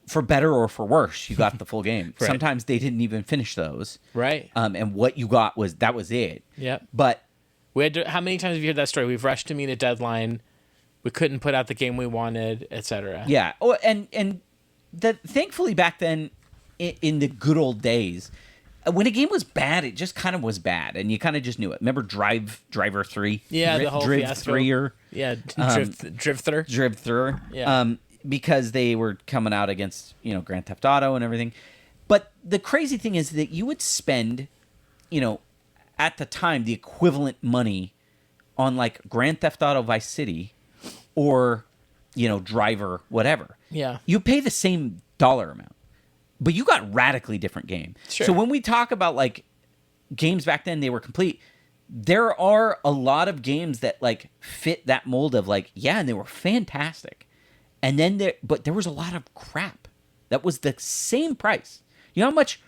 For better or for worse, you got the full game. Right. Sometimes they didn't even finish those. Right. And what you got was it. Yep. But How many times have you heard that story? We've rushed to meet a deadline. We couldn't put out the game we wanted, etc. yeah. Oh, and thankfully back then, in the good old days, when a game was bad, it just kind of was bad, and you kind of just knew it. Remember Driver 3? Yeah, the whole Driv fiasco. 3er? Yeah, Drifter. Driv 3er. Yeah. Because they were coming out against, Grand Theft Auto and everything. But the crazy thing is that you would spend, at the time, the equivalent money on like Grand Theft Auto Vice City or, Driver, whatever. Yeah. You pay the same dollar amount, but you got radically different game. Sure. So when we talk about like games back then, they were complete. There are a lot of games that like fit that mold of like, yeah, and they were fantastic. And then there was a lot of crap that was the same price. You know how much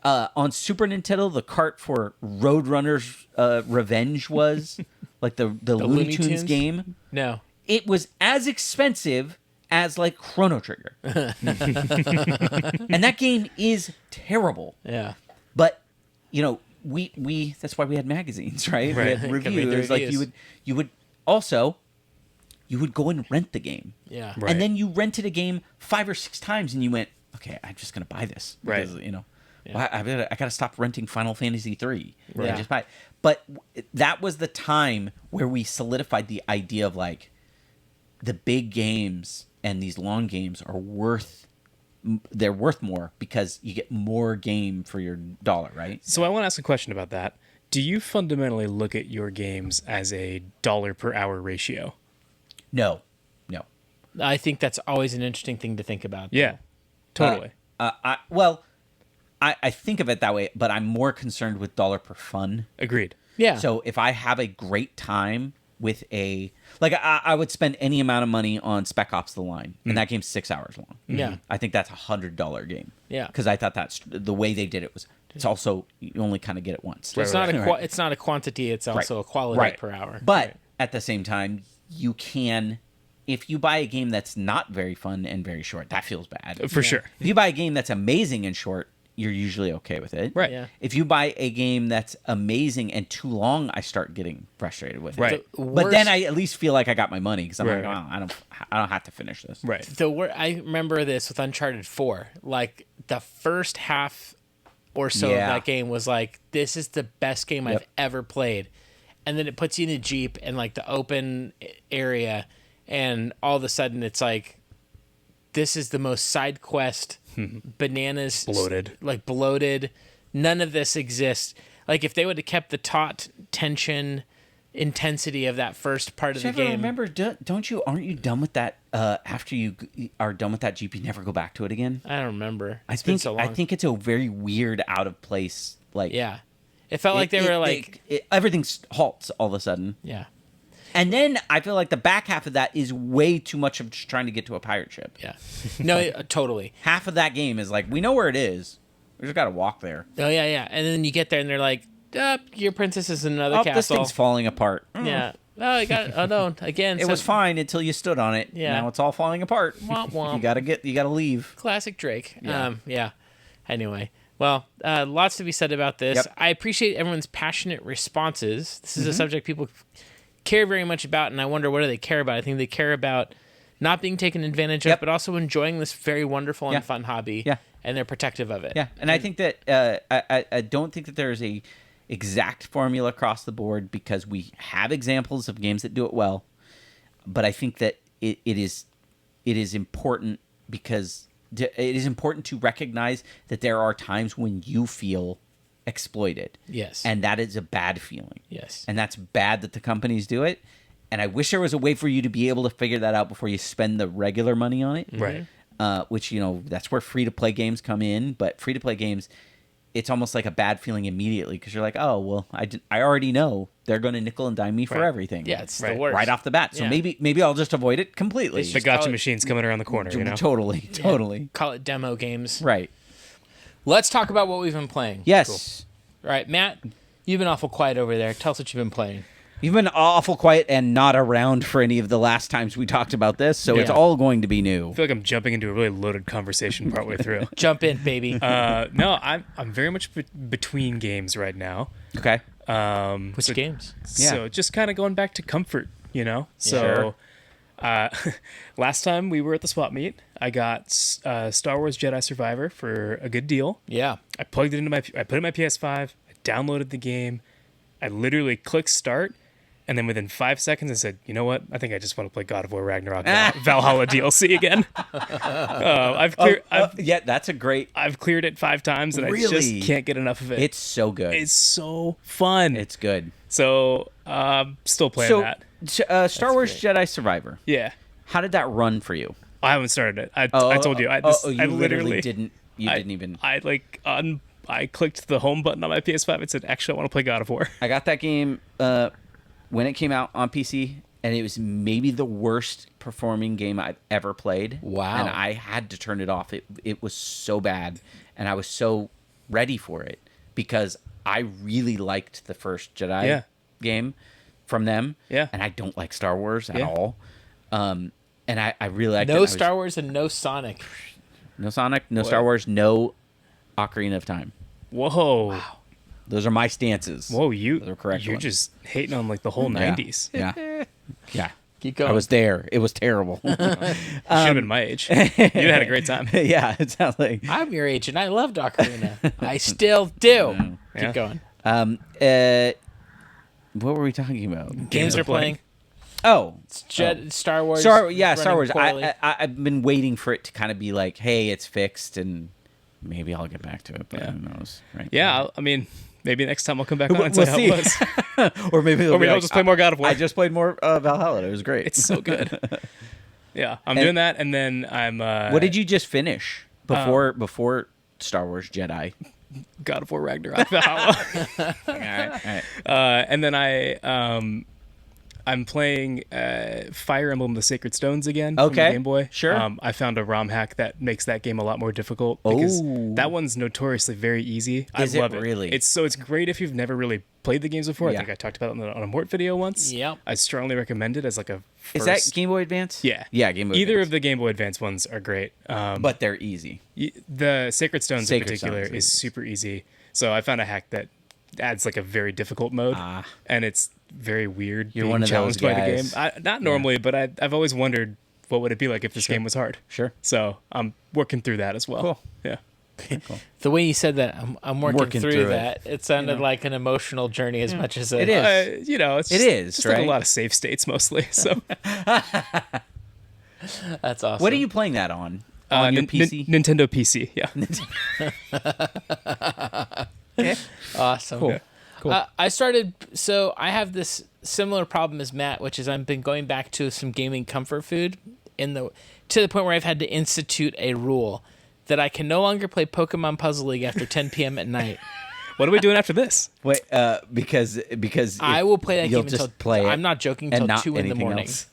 on Super Nintendo the cart for Roadrunner's Revenge was? Like the Looney Tunes game? No. It was as expensive as like Chrono Trigger. And that game is terrible. Yeah. But, we that's why we had magazines, right? We had reviews. Like you would go and rent the game. Yeah. Right. And then you rented a game 5 or 6 times and you went, okay, I'm just going to buy this. Because, well, I got to stop renting Final Fantasy 3. Right. And just buy it. But that was the time where we solidified the idea of like the big games and these long games are worth more because you get more game for your dollar, right? So I want to ask a question about that. Do you fundamentally look at your games as a dollar per hour ratio? No. I think that's always an interesting thing to think about. Yeah, totally. Well, I think of it that way, but I'm more concerned with dollar per fun. Agreed. Yeah. So if I have a great time with I would spend any amount of money on Spec Ops: The Line, and that game's 6 hours long. Yeah. I think that's $100 game. Yeah. Because I thought that's the way they did it was. It's also you only kind of get it once. So it's not it's not a quantity. It's also a quality per hour. But at the same time, you can. If you buy a game that's not very fun and very short, that feels bad. For sure. If you buy a game that's amazing and short, you're usually okay with it. Right. Yeah. If you buy a game that's amazing and too long, I start getting frustrated with it. Right. But then I at least feel like I got my money because I'm Right. like, oh, I don't have to finish this. Right. I remember this with Uncharted 4. Like the first half or so of that game was like, this is the best game I've ever played. And then it puts you in a Jeep and like the open area, and all of a sudden it's like, this is the most side quest bananas bloated. None of this exists. Like if they would have kept the taut tension intensity of that first part of the game. Remember, aren't you done with that? After you are done with that Jeep, you never go back to it again. I don't remember. I think it's a very weird, out of place. Like it felt like they were like everything halts all of a sudden. Yeah. And then I feel like the back half of that is way too much of just trying to get to a pirate ship. Yeah. No, totally. Half of that game is like, we know where it is. We just got to walk there. Oh, yeah. And then you get there and they're like, your princess is in another castle. This thing's falling apart. Yeah. Oh, you got it. Oh, no. Again. It was fine until you stood on it. Yeah. Now it's all falling apart. Womp womp. You got to leave. Classic Drake. Yeah. Anyway. Well, lots to be said about this. Yep. I appreciate everyone's passionate responses. This is a subject people care very much about, and I wonder, what do they care about? I think they care about not being taken advantage of, but also enjoying this very wonderful and fun hobby, and they're protective of it. Yeah, and I think that I don't think that there's a exact formula across the board, because we have examples of games that do it well, but I think that it is important, because it is important to recognize that there are times when you feel exploited. Yes. And that is a bad feeling. Yes. And that's bad that the companies do it. And I wish there was a way for you to be able to figure that out before you spend the regular money on it. Right. Which, that's where free-to-play games come in. But free-to-play games, it's almost like a bad feeling immediately, because you're like, oh, well, I already know they're going to nickel and dime me for everything. Yeah, it's the worst. Right off the bat. So maybe I'll just avoid it completely. The gotcha machine's coming around the corner, Totally. Call it demo games. Right. Let's talk about what we've been playing. Yes. Cool. All right, Matt, you've been awful quiet over there. Tell us what you've been playing. You've been awful quiet and not around for any of the last times we talked about this, so it's all going to be new. I feel like I'm jumping into a really loaded conversation partway through. Jump in, baby. No, I'm very much between games right now. Okay. Which games? So just kind of going back to comfort, So last time we were at the swap meet, I got Star Wars Jedi Survivor for a good deal. Yeah. I plugged it into I put it in my PS5. I downloaded the game. I literally clicked start, and then within 5 seconds I said, you know what? I think I just want to play God of War Ragnarok Valhalla DLC again. That's a great. I've cleared it 5 times, and I just can't get enough of it. It's so good. It's so fun. It's good. So, still playing that. Star Wars Jedi Survivor. Yeah. How did that run for you? I haven't started it. I told you. I literally didn't. You didn't even. I clicked the home button on my PS5 and said, actually, I want to play God of War. I got that game when it came out on PC, and it was maybe the worst performing game I've ever played. Wow. And I had to turn it off. It was so bad, and I was so ready for it, because I really liked the first Jedi game from them. Yeah. And I don't like Star Wars at all. And I really liked it. No Star Wars and no Sonic. No Sonic, no Star Wars, no Ocarina of Time. Whoa. Wow. Those are my stances. Whoa, Those are correct you're ones. just hating on like the whole 90s. Yeah. Keep going. I was there. It was terrible. You should have been my age. You'd had a great time. Yeah, it sounds like. I'm your age, and I loved Ocarina. I still do. Keep going. What were we talking about? Games are playing. Oh, Star Wars. Star Wars. Poorly. I've been waiting for it to kind of be like, hey, it's fixed, and maybe I'll get back to it. But who knows? Right? Yeah, I mean, maybe next time I'll come back on and say how it was. Or maybe I'll just play more God of War. I just played more Valhalla. It was great. It's so good. Yeah, I'm doing that, and then I'm. What did you just finish before Star Wars Jedi. God of War Ragnarok Valhalla. All right. And then I'm playing Fire Emblem: The Sacred Stones again on the Okay, Game Boy. sure. I found a ROM hack that makes that game a lot more difficult because that one's notoriously very easy. Is I it love it. really? It's great if you've never really played the games before. Yeah. I think I talked about it on a Mort video once. Yep. I strongly recommend it as like a first. Is that Game Boy Advance? Yeah. Yeah, Game Boy Either Advance. of the Game Boy Advance ones are great. But they're easy. The Sacred Stones in Sacred particular Stones is super easy. So I found a hack that adds like a very difficult mode, and it's very weird. You're being one of those challenged by the guys. game. Not normally, but I've always wondered what would it be like if this game was hard. Sure. So I'm working through that as well. Cool. Yeah. Cool. The way you said that, I'm working through through that. It sounded like an emotional journey as much as It is. It's It is, just like right? a lot of save states mostly. So That's awesome. What are you playing that on? On your PC? Nintendo PC. Yeah. Awesome. Cool. Cool. I started, so I have this similar problem as Matt, which is I've been going back to some gaming comfort food to the point where I've had to institute a rule that I can no longer play Pokemon Puzzle League after 10 p.m. at night. What are we doing after this? Wait, because I will play that you'll game just until play it I'm not joking and until not 2 in the anything morning. else.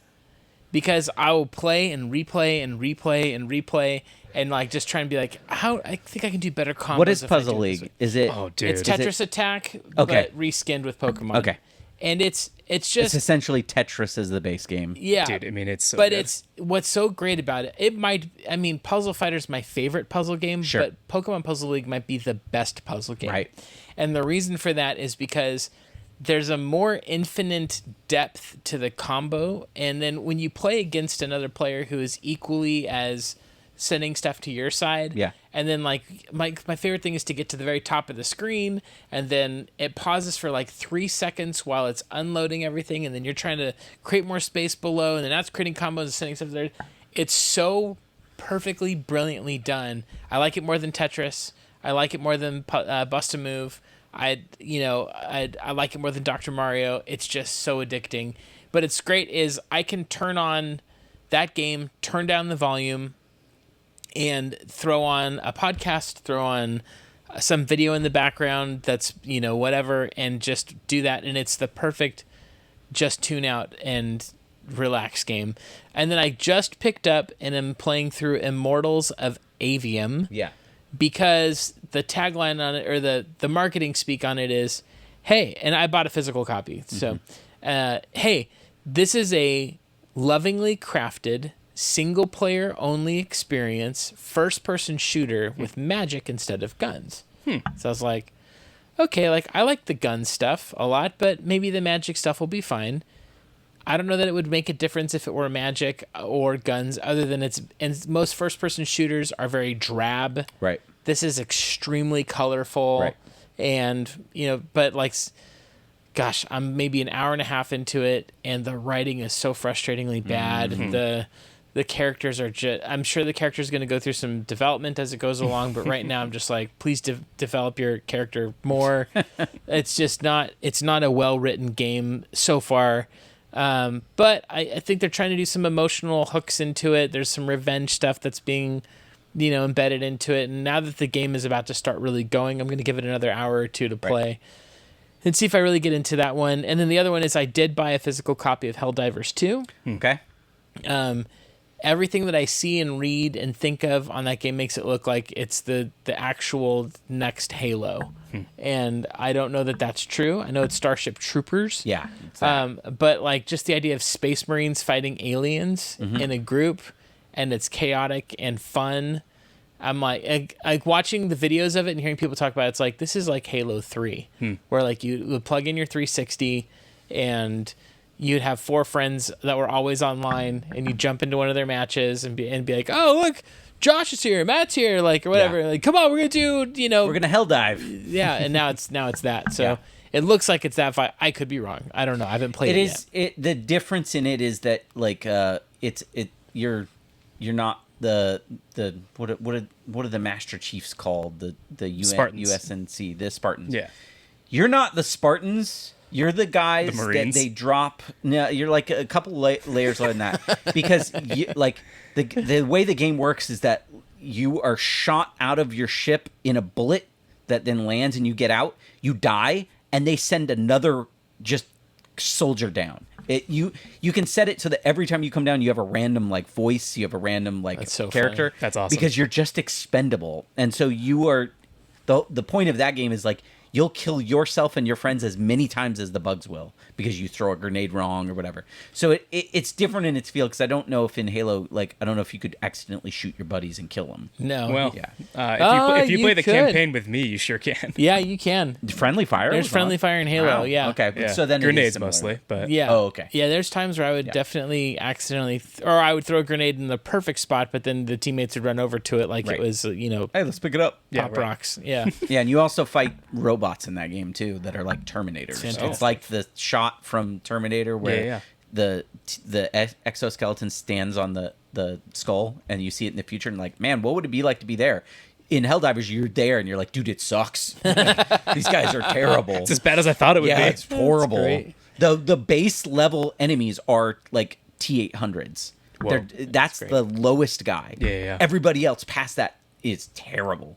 Because I will play and replay and replay and replay and like just try and be like, how I think I can do better combos. What is if I Puzzle do it this League? way. Is it? Oh, dude. It's Is Tetris Attack, Okay. but reskinned with Pokemon. Okay. And it's It's just essentially Tetris as the base game. yeah. Dude, I mean, it's so But good. it's what's so great about it. Puzzle Fighter's my favorite puzzle game, Sure. but Pokemon Puzzle League might be the best puzzle game. Right. And the reason for that is because there's a more infinite depth to the combo, and then when you play against another player who is equally as sending stuff to your side, Yeah. and then like my favorite thing is to get to the very top of the screen, and then it pauses for like 3 seconds while it's unloading everything, and then you're trying to create more space below, and then that's creating combos and sending stuff there. It's so perfectly, brilliantly done. I like it more than Tetris. I like it more than Bust a Move. I like it more than Dr. Mario. It's just so addicting. But it's great is I can turn on that game, turn down the volume, and throw on a podcast, throw on some video in the background that's, whatever, and just do that. And it's the perfect just tune out and relax game. And then I just picked up and am playing through Immortals of Avium. Yeah. Because the tagline on it, or the marketing speak on it is, hey, and I bought a physical copy. So, hey, this is a lovingly crafted, single player only experience, first person shooter with magic instead of guns. So I was like, okay, like I like the gun stuff a lot, but maybe the magic stuff will be fine. I don't know that it would make a difference if it were magic or guns, other than and most first person shooters are very drab. Right. This is extremely colorful. Right. And, but like, gosh, I'm maybe an hour and a half into it, and the writing is so frustratingly bad. The characters are I'm sure the character is going to go through some development as it goes along, but right now I'm just like, please develop your character more. It's not a well-written game so far. But I think they're trying to do some emotional hooks into it. There's some revenge stuff that's being, embedded into it. And now that the game is about to start really going, I'm going to give it another hour or two to play and see if I really get into that one. And then the other one is I did buy a physical copy of Helldivers 2. Okay. Everything that I see and read and think of on that game makes it look like it's the actual next Halo. And I don't know that that's true. I know it's Starship Troopers. Yeah. But like just the idea of Space Marines fighting aliens in a group, and it's chaotic and fun. I'm like watching the videos of it and hearing people talk about it, it's like, this is like Halo 3, where like you would plug in your 360 and you'd have 4 friends that were always online, and you jump into one of their matches and be like, oh, look, Josh is here, Matt's here, like, or whatever. Yeah. Like, come on, we're going to do, We're going to hell dive. Yeah, and now it's that. So Yeah. it looks like it's that fight. I could be wrong. I don't know. I haven't played it yet. The difference in it is that like you're not the what are the Master Chiefs called, the Spartans. USNC, the Spartans. Yeah. You're not the Spartans. You're the guys The that Marines. they drop. No, you're like a couple layers lower than that, because like the way the game works is that you are shot out of your ship in a bullet that then lands and you get out, you die, and they send another just soldier down. You can set it so that every time you come down, you have a random like voice, you have a random like character. Funny. That's awesome. Because you're just expendable, and so you are. The point of that game is like you'll kill yourself and your friends as many times as the bugs will because you throw a grenade wrong or whatever. So it's different in its feel because I don't know if in Halo, like, I don't know if you could accidentally shoot your buddies and kill them. No. Well, yeah. If you play the could. campaign with me, you sure can. Yeah, you can. Friendly fire? There's friendly fire in Halo, Wow. yeah. Okay, Yeah. so then grenades it is similar. mostly, but Yeah. Oh, okay. Yeah, there's times where I would definitely accidentally, or I would throw a grenade in the perfect spot, but then the teammates would run over to it like it was, Hey, let's pick it up. pop rocks. Yeah. Yeah, and you also fight robots in that game too that are like Terminators. Fantastic. It's like the shot from Terminator where the exoskeleton stands on the skull, and you see it in the future, and like, man, what would it be like to be there? In Helldivers, you're there, and you're like, dude, it sucks. These guys are terrible. it's as bad as I thought it would be. Yeah, it's horrible. great. The base level enemies are like T800s. Whoa. That's the lowest guy. Yeah. Everybody else past that is terrible.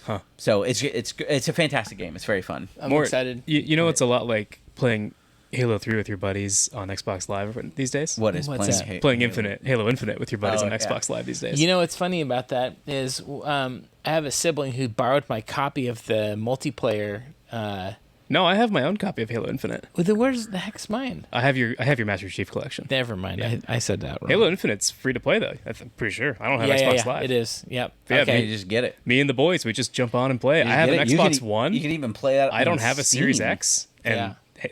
Huh. So it's a fantastic game. It's very fun. I'm excited. You know, it's a lot like playing Halo 3 with your buddies on Xbox Live these days. What is What's playing? that? Playing Halo Infinite with your buddies Oh, on yeah. Xbox Live these days. You know what's funny about that is I have a sibling who borrowed my copy of the multiplayer. No, I have my own copy of Halo Infinite. Where's the heck's mine? I have your Master Chief Collection. Never mind. Yeah. I said that wrong. Halo Infinite's free to play though. I'm pretty sure. I don't have yeah, Xbox yeah, Live. it is. Yep. Yeah, Okay, me- you just get it. Me and the boys, we just jump on and play it. I have an You Xbox can- One. You can even play that. I don't on have a Series Steam. X, and Yeah.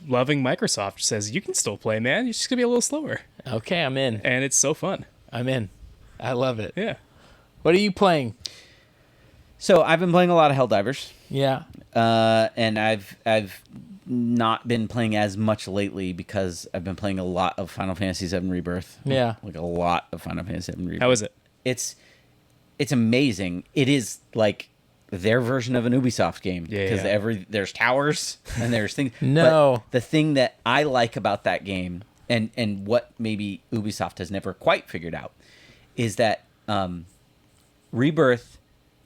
loving Microsoft says you can still play, man. You're just gonna be a little slower, Okay, I'm in. and it's so fun. I'm in. I love it. Yeah. What are you playing? So I've been playing a lot of Helldivers, Yeah. and I've not been playing as much lately because I've been playing a lot of Final Fantasy VII Rebirth. Yeah. Like a lot of Final Fantasy VII Rebirth. How is it? It's amazing. It is like their version of an Ubisoft game because there's towers and there's things. No. But the thing that I like about that game and what maybe Ubisoft has never quite figured out is that Rebirth,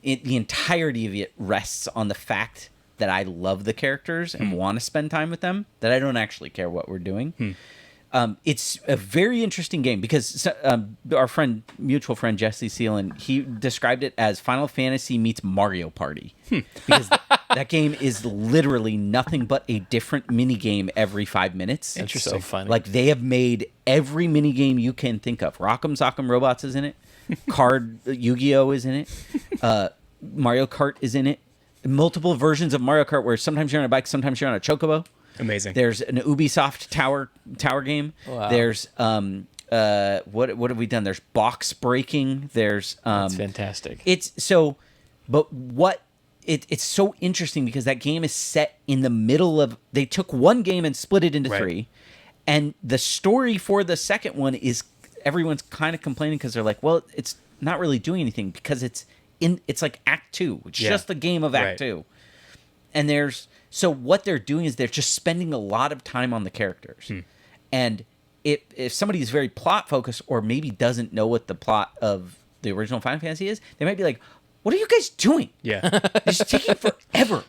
the entirety of it rests on the fact that I love the characters and want to spend time with them, that I don't actually care what we're doing. It's a very interesting game because our mutual friend Jesse Seelan, he described it as Final Fantasy meets Mario Party because that game is literally nothing but a different mini game every 5 minutes. That's so funny. Like they have made every mini game you can think of. Rock'em Sock'em Robots is in it. Yu-Gi-Oh is in it. Mario Kart is in it. Multiple versions of Mario Kart where sometimes you're on a bike, sometimes you're on a chocobo. Amazing. There's an Ubisoft tower game. Wow. There's what have we done? There's box breaking. There's That's fantastic. it's so, but what it's so interesting because that game is set in the middle of. They took one game and split it into Right. three, and the story for the second one is everyone's kind of complaining because they're like, well, it's not really doing anything because it's like Act 2. It's just the game of Act Right. 2, and so what they're doing is they're just spending a lot of time on the characters, and if somebody is very plot focused or maybe doesn't know what the plot of the original Final Fantasy is, they might be like, what are you guys doing? Yeah. It's taking forever.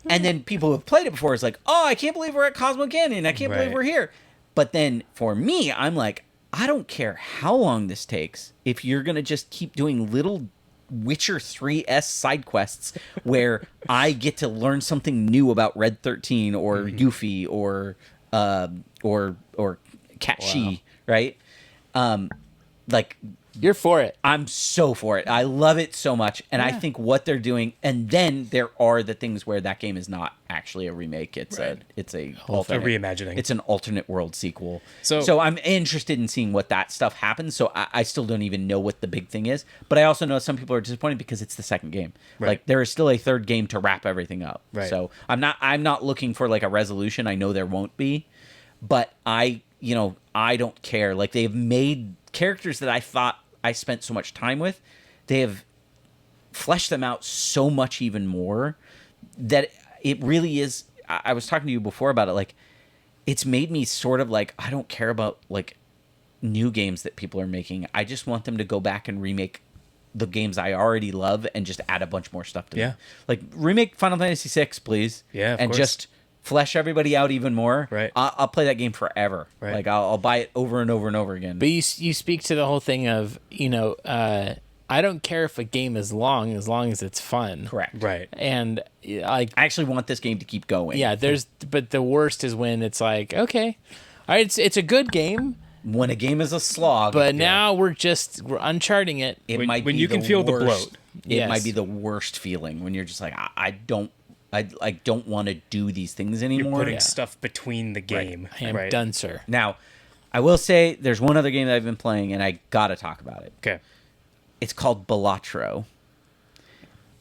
And then people who have played it before is like, oh, I can't believe we're at Cosmo Canyon. I can't believe Right. we're here. But then for me, I'm like, I don't care how long this takes if you're going to just keep doing little Witcher 3S side quests where I get to learn something new about Red 13 or Yuffie or Cat Shi, right? Like You're for it. I'm so for it. I love it so much. And I think what they're doing, and then there are the things where that game is not actually a remake. It's Right. a alternate reimagining. It's an alternate world sequel. So- So I'm interested in seeing what that stuff happens. So I still don't even know what the big thing is. But I also know some people are disappointed because it's the second game. Right. Like there is still a third game to wrap everything up. Right. So I'm not looking for like a resolution. I know there won't be. But I don't care. Like they've made characters that I thought I spent so much time with, they have fleshed them out so much even more that it really is. I was talking to you before about it. Like, it's made me sort of like, I don't care about like new games that people are making. I just want them to go back and remake the games I already love and just add a bunch more stuff to them. Yeah. Like remake Final Fantasy VI, please. Yeah, of and course. just flesh everybody out even more. Right. I'll play that game forever. Right. Like I'll buy it over and over and over again. But you speak to the whole thing of, I don't care if a game is long as it's fun. Correct. Right. And like, I actually want this game to keep going. yeah, but the worst is when it's like, okay, all right, it's a good game, When a game is a slog, but now we're uncharting it. it When- might when be you the can feel the worst- bloat. It Yes. might be the worst feeling when you're just like, I don't want to do these things You're anymore. putting stuff between the game. I am right. done, sir. Now, I will say there's one other game that I've been playing, and I gotta talk about it. Okay. It's called Balatro.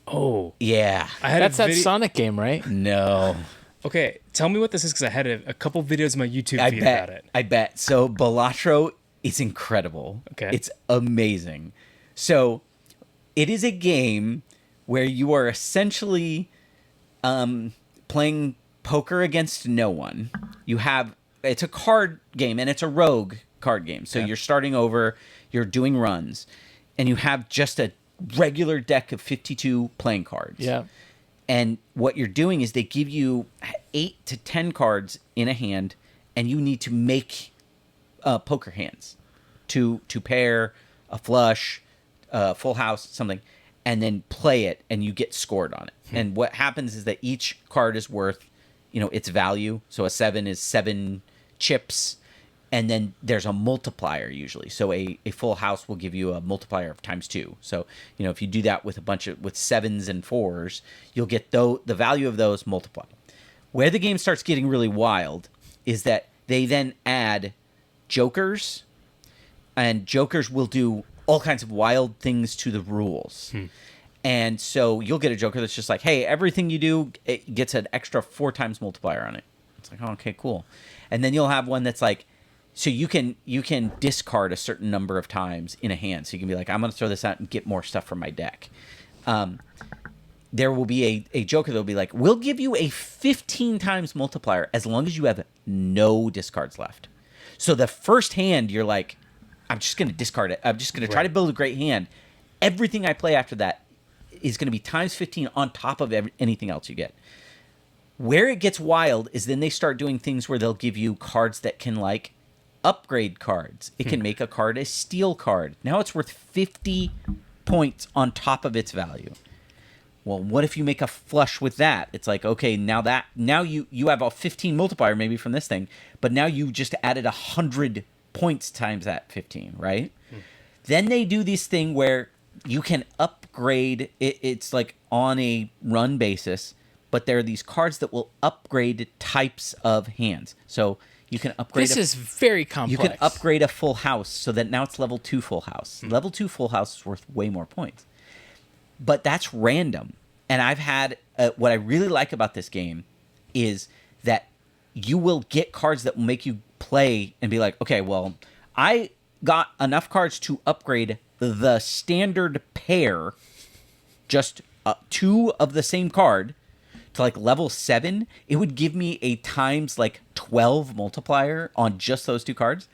Oh, Yeah. I had That's a that video. Sonic game, right? No. Okay, tell me what this is because I had a couple videos on my YouTube I feed bet. about it. I bet. So Balatro is incredible. Okay. It's amazing. So it is a game where you are essentially playing poker against no one. It's a card game and it's a rogue card game. So you're starting over, you're doing runs, and you have just a regular deck of 52 playing cards. Yeah. And what you're doing is they give you 8 to 10 cards in a hand, and you need to make poker hands to pair a flush, full house, something, and then play it, and you get scored on it. And what happens is that each card is worth, its value. So a 7 is 7 chips, and then there's a multiplier usually. So a full house will give you a multiplier of ×2. So, if you do that with with 7s and 4s, you'll get the value of those multiplied. Where the game starts getting really wild is that they then add jokers, and jokers will do all kinds of wild things to the rules. And so you'll get a joker that's just like, hey, everything you do, it gets an extra 4 times multiplier on it. It's like, oh, okay, cool. And then you'll have one that's like, so you can discard a certain number of times in a hand. So you can be like, I'm going to throw this out and get more stuff from my deck. There will be a joker that will be like, we'll give you a 15 times multiplier as long as you have no discards left. So the first hand, you're like, I'm just going to discard it. I'm just going to try to build a great hand. Everything I play after that is going to be ×15 on top of anything else you get. Where it gets wild is then they start doing things where they'll give you cards that can like upgrade cards. It can make a card a steel card. Now it's worth 50 points on top of its value. Well, what if you make a flush with that? It's like, okay, now you have a 15 multiplier maybe from this thing, but now you just added 100 points times that 15, right? Then they do this thing where you can upgrade it's like on a run basis, but there are these cards that will upgrade types of hands. So you can upgrade. This is very complex. You can upgrade a full house so that now it's level 2 full house. Level 2 full house is worth way more points. But that's random. And I've had what I really like about this game is that you will get cards that will make you play and be like, okay, well, I got enough cards to upgrade the standard pair, just 2 of the same card, to like level 7. It would give me a times like 12 multiplier on just those 2 cards.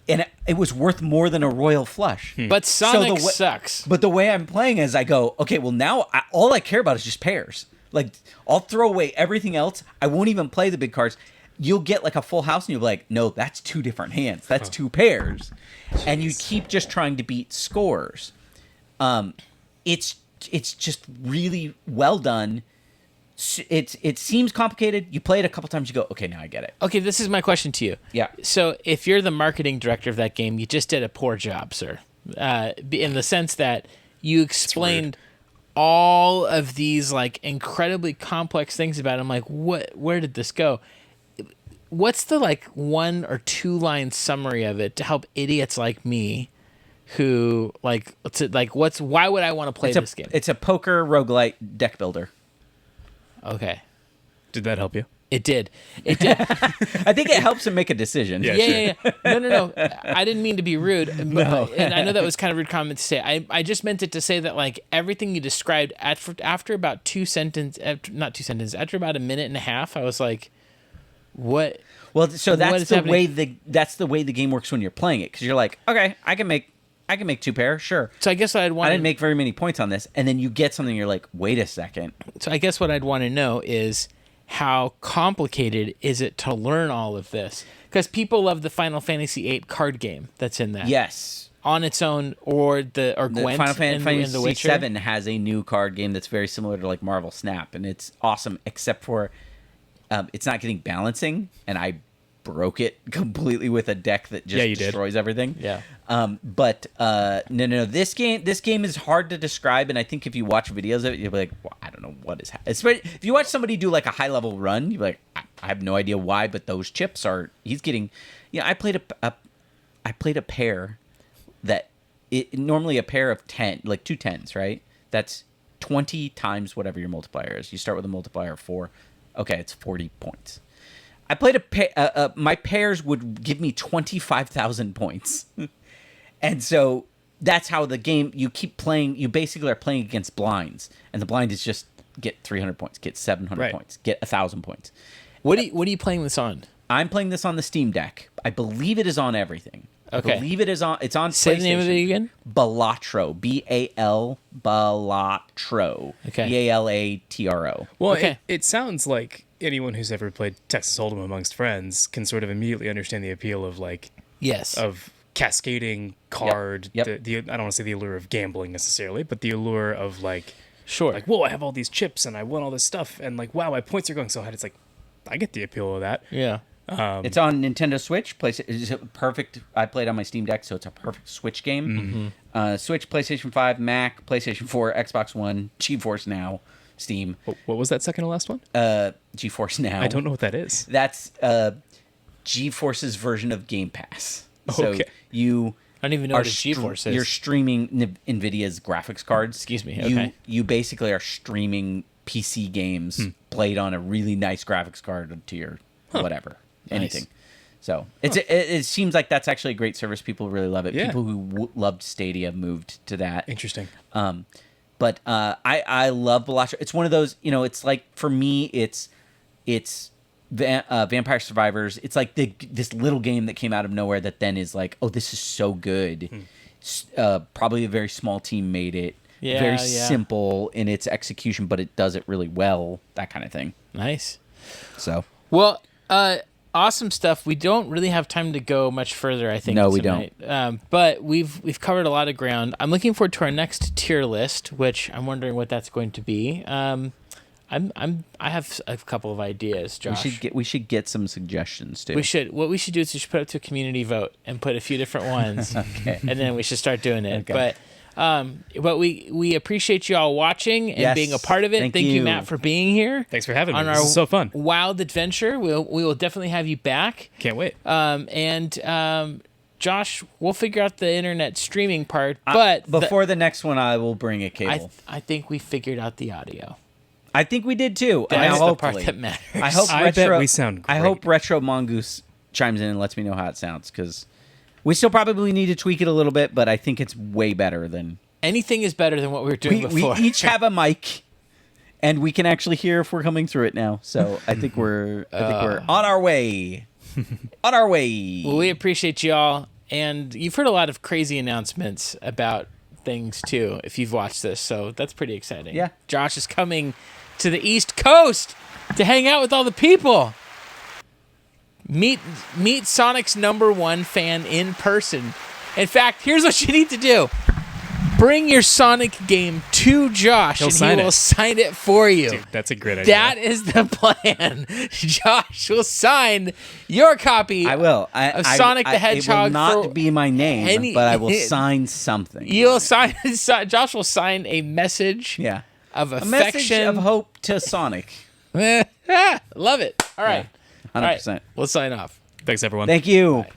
And it was worth more than a royal flush. But Sonic sucks. But the way I'm playing is I go, okay, well now all I care about is just pairs. Like I'll throw away everything else. I won't even play the big cards. You'll get like a full house and you'll be like, no, that's 2 different hands. That's 2 pairs. Jeez. And you keep just trying to beat scores. It's just really well done. It seems complicated. You play it a couple times, you go, okay, now I get it. Okay, this is my question to you. Yeah. So if you're the marketing director of that game, you just did a poor job, sir. In the sense that you explained all of these like incredibly complex things about it. I'm like, where did this go? What's the like 1 or 2 line summary of it to help idiots like me who why would I want to play this game? It's a poker roguelite deck builder. Okay. Did that help you? It did. It did. I think it helps him make a decision. Yeah. No. I didn't mean to be rude. But, and I know that was kind of a rude comment to say. I just meant it to say that like everything you described after about after about a minute and a half, I was like, what? Well, so that's the way the way the game works when you're playing it, because you're like, okay, I can make I can make 2 pair, sure. So I guess what I'd want. I didn't make very many points on this, and then you get something. You're like, wait a second. So I guess what I'd want to know is how complicated is it to learn all of this? Because people love the Final Fantasy VIII card game that's in that. Yes. On its own, or Gwent Final in Fantasy The Witcher. 7 has a new card game that's very similar to like Marvel Snap, and it's awesome, except for it's not getting balancing, and I broke it completely with a deck that just destroys everything. Yeah. But no. This game is hard to describe, and I think if you watch videos of it, you'll be like, well, I don't know what is happening. If you watch somebody do like a high level run, you'll be like, I have no idea why, but those chips are. He's getting. I played a pair that normally a pair of 10, like 2 10s, right? That's 20 times whatever your multiplier is. You start with a multiplier of 4. Okay, it's 40 points. I played my pairs would give me 25,000 points. And so that's how the game, you keep playing, you basically are playing against blinds. And the blind is just get 300 points, get 700 points, get 1,000 points. What are you playing this on? I'm playing this on the Steam Deck. I believe it is on everything. Okay. I believe it's on PlayStation. Say the name of it again? Balatro. Balatro. Okay. Balatro. Well, Okay. it sounds like anyone who's ever played Texas Hold'em amongst friends can sort of immediately understand the appeal of like Yes. of cascading card. Yep. The I don't want to say the allure of gambling necessarily, but the allure of like Sure. like, whoa, I have all these chips and I won all this stuff and like, wow, my points are going so high. It's like, I get the appeal of that. Yeah. It's on Nintendo Switch. It's perfect. I played on my Steam Deck, so it's a perfect Switch game. Switch, PlayStation 5, Mac, PlayStation 4, Xbox One, GeForce Now, Steam. What was that second to last one? GeForce Now. I don't know what that is. That's GeForce's version of Game Pass. So Okay. you I don't even know what a GeForce is. You're streaming NVIDIA's graphics cards. Excuse me. Okay. You basically are streaming PC games played on a really nice graphics card to your whatever. Anything. So it seems like that's actually a great service. People really love it. Yeah. People who loved Stadia moved to that. Interesting. But I love Balatro. It's one of those, it's like, for me, it's Vampire Survivors. It's like this little game that came out of nowhere that then is like, oh, this is so good. Probably a very small team made it. Yeah, very yeah. simple in its execution, but it does it really well. That kind of thing. Nice. So. Well, awesome stuff. We don't really have time to go much further, I think. No, we tonight. But we've covered a lot of ground. I'm looking forward to our next tier list, which I'm wondering what that's going to be. I have a couple of ideas, Josh. We should get some suggestions too. We should. What we should do is we should put it to a community vote and put a few different ones, Okay. and then we should start doing it. Okay. But we appreciate you all watching and Yes. being a part of it. Thank Thank you, you. Matt, for being here. Thanks for having me. On This our is so fun. wild adventure. We will definitely have you back. Can't wait. Josh, we'll figure out the internet streaming part. But before the next one, I will bring a cable. I think we figured out the audio. I think we did too. That's And the part hopefully- that matters. I hope I retro. bet we sound I great. hope Retro Mongoose chimes in and lets me know how it sounds, because we still probably need to tweak it a little bit, but I think it's way better than Anything is better than what we were doing we before. each have a mic, and we can actually hear if we're coming through it now. So I think we're on our way. On our way. Well, we appreciate y'all, and you've heard a lot of crazy announcements about things too if you've watched this, so that's pretty exciting. Yeah. Josh is coming to the East Coast to hang out with all the people. Meet Sonic's #1 fan in person. In fact, here's what you need to do. Bring your Sonic game to Josh, He'll and sign he will it. sign it for you. Dude, that's a great idea. That is the plan. Josh will sign your copy. I will. Of Sonic the Hedgehog. It will not for be my name, any- but I will sign something. You'll sign. Josh will sign a message. Yeah. Of A affection. message of hope to Sonic. Love it. All right. Yeah, 100%. All right. We'll sign off. Thanks, everyone. Thank you. Bye.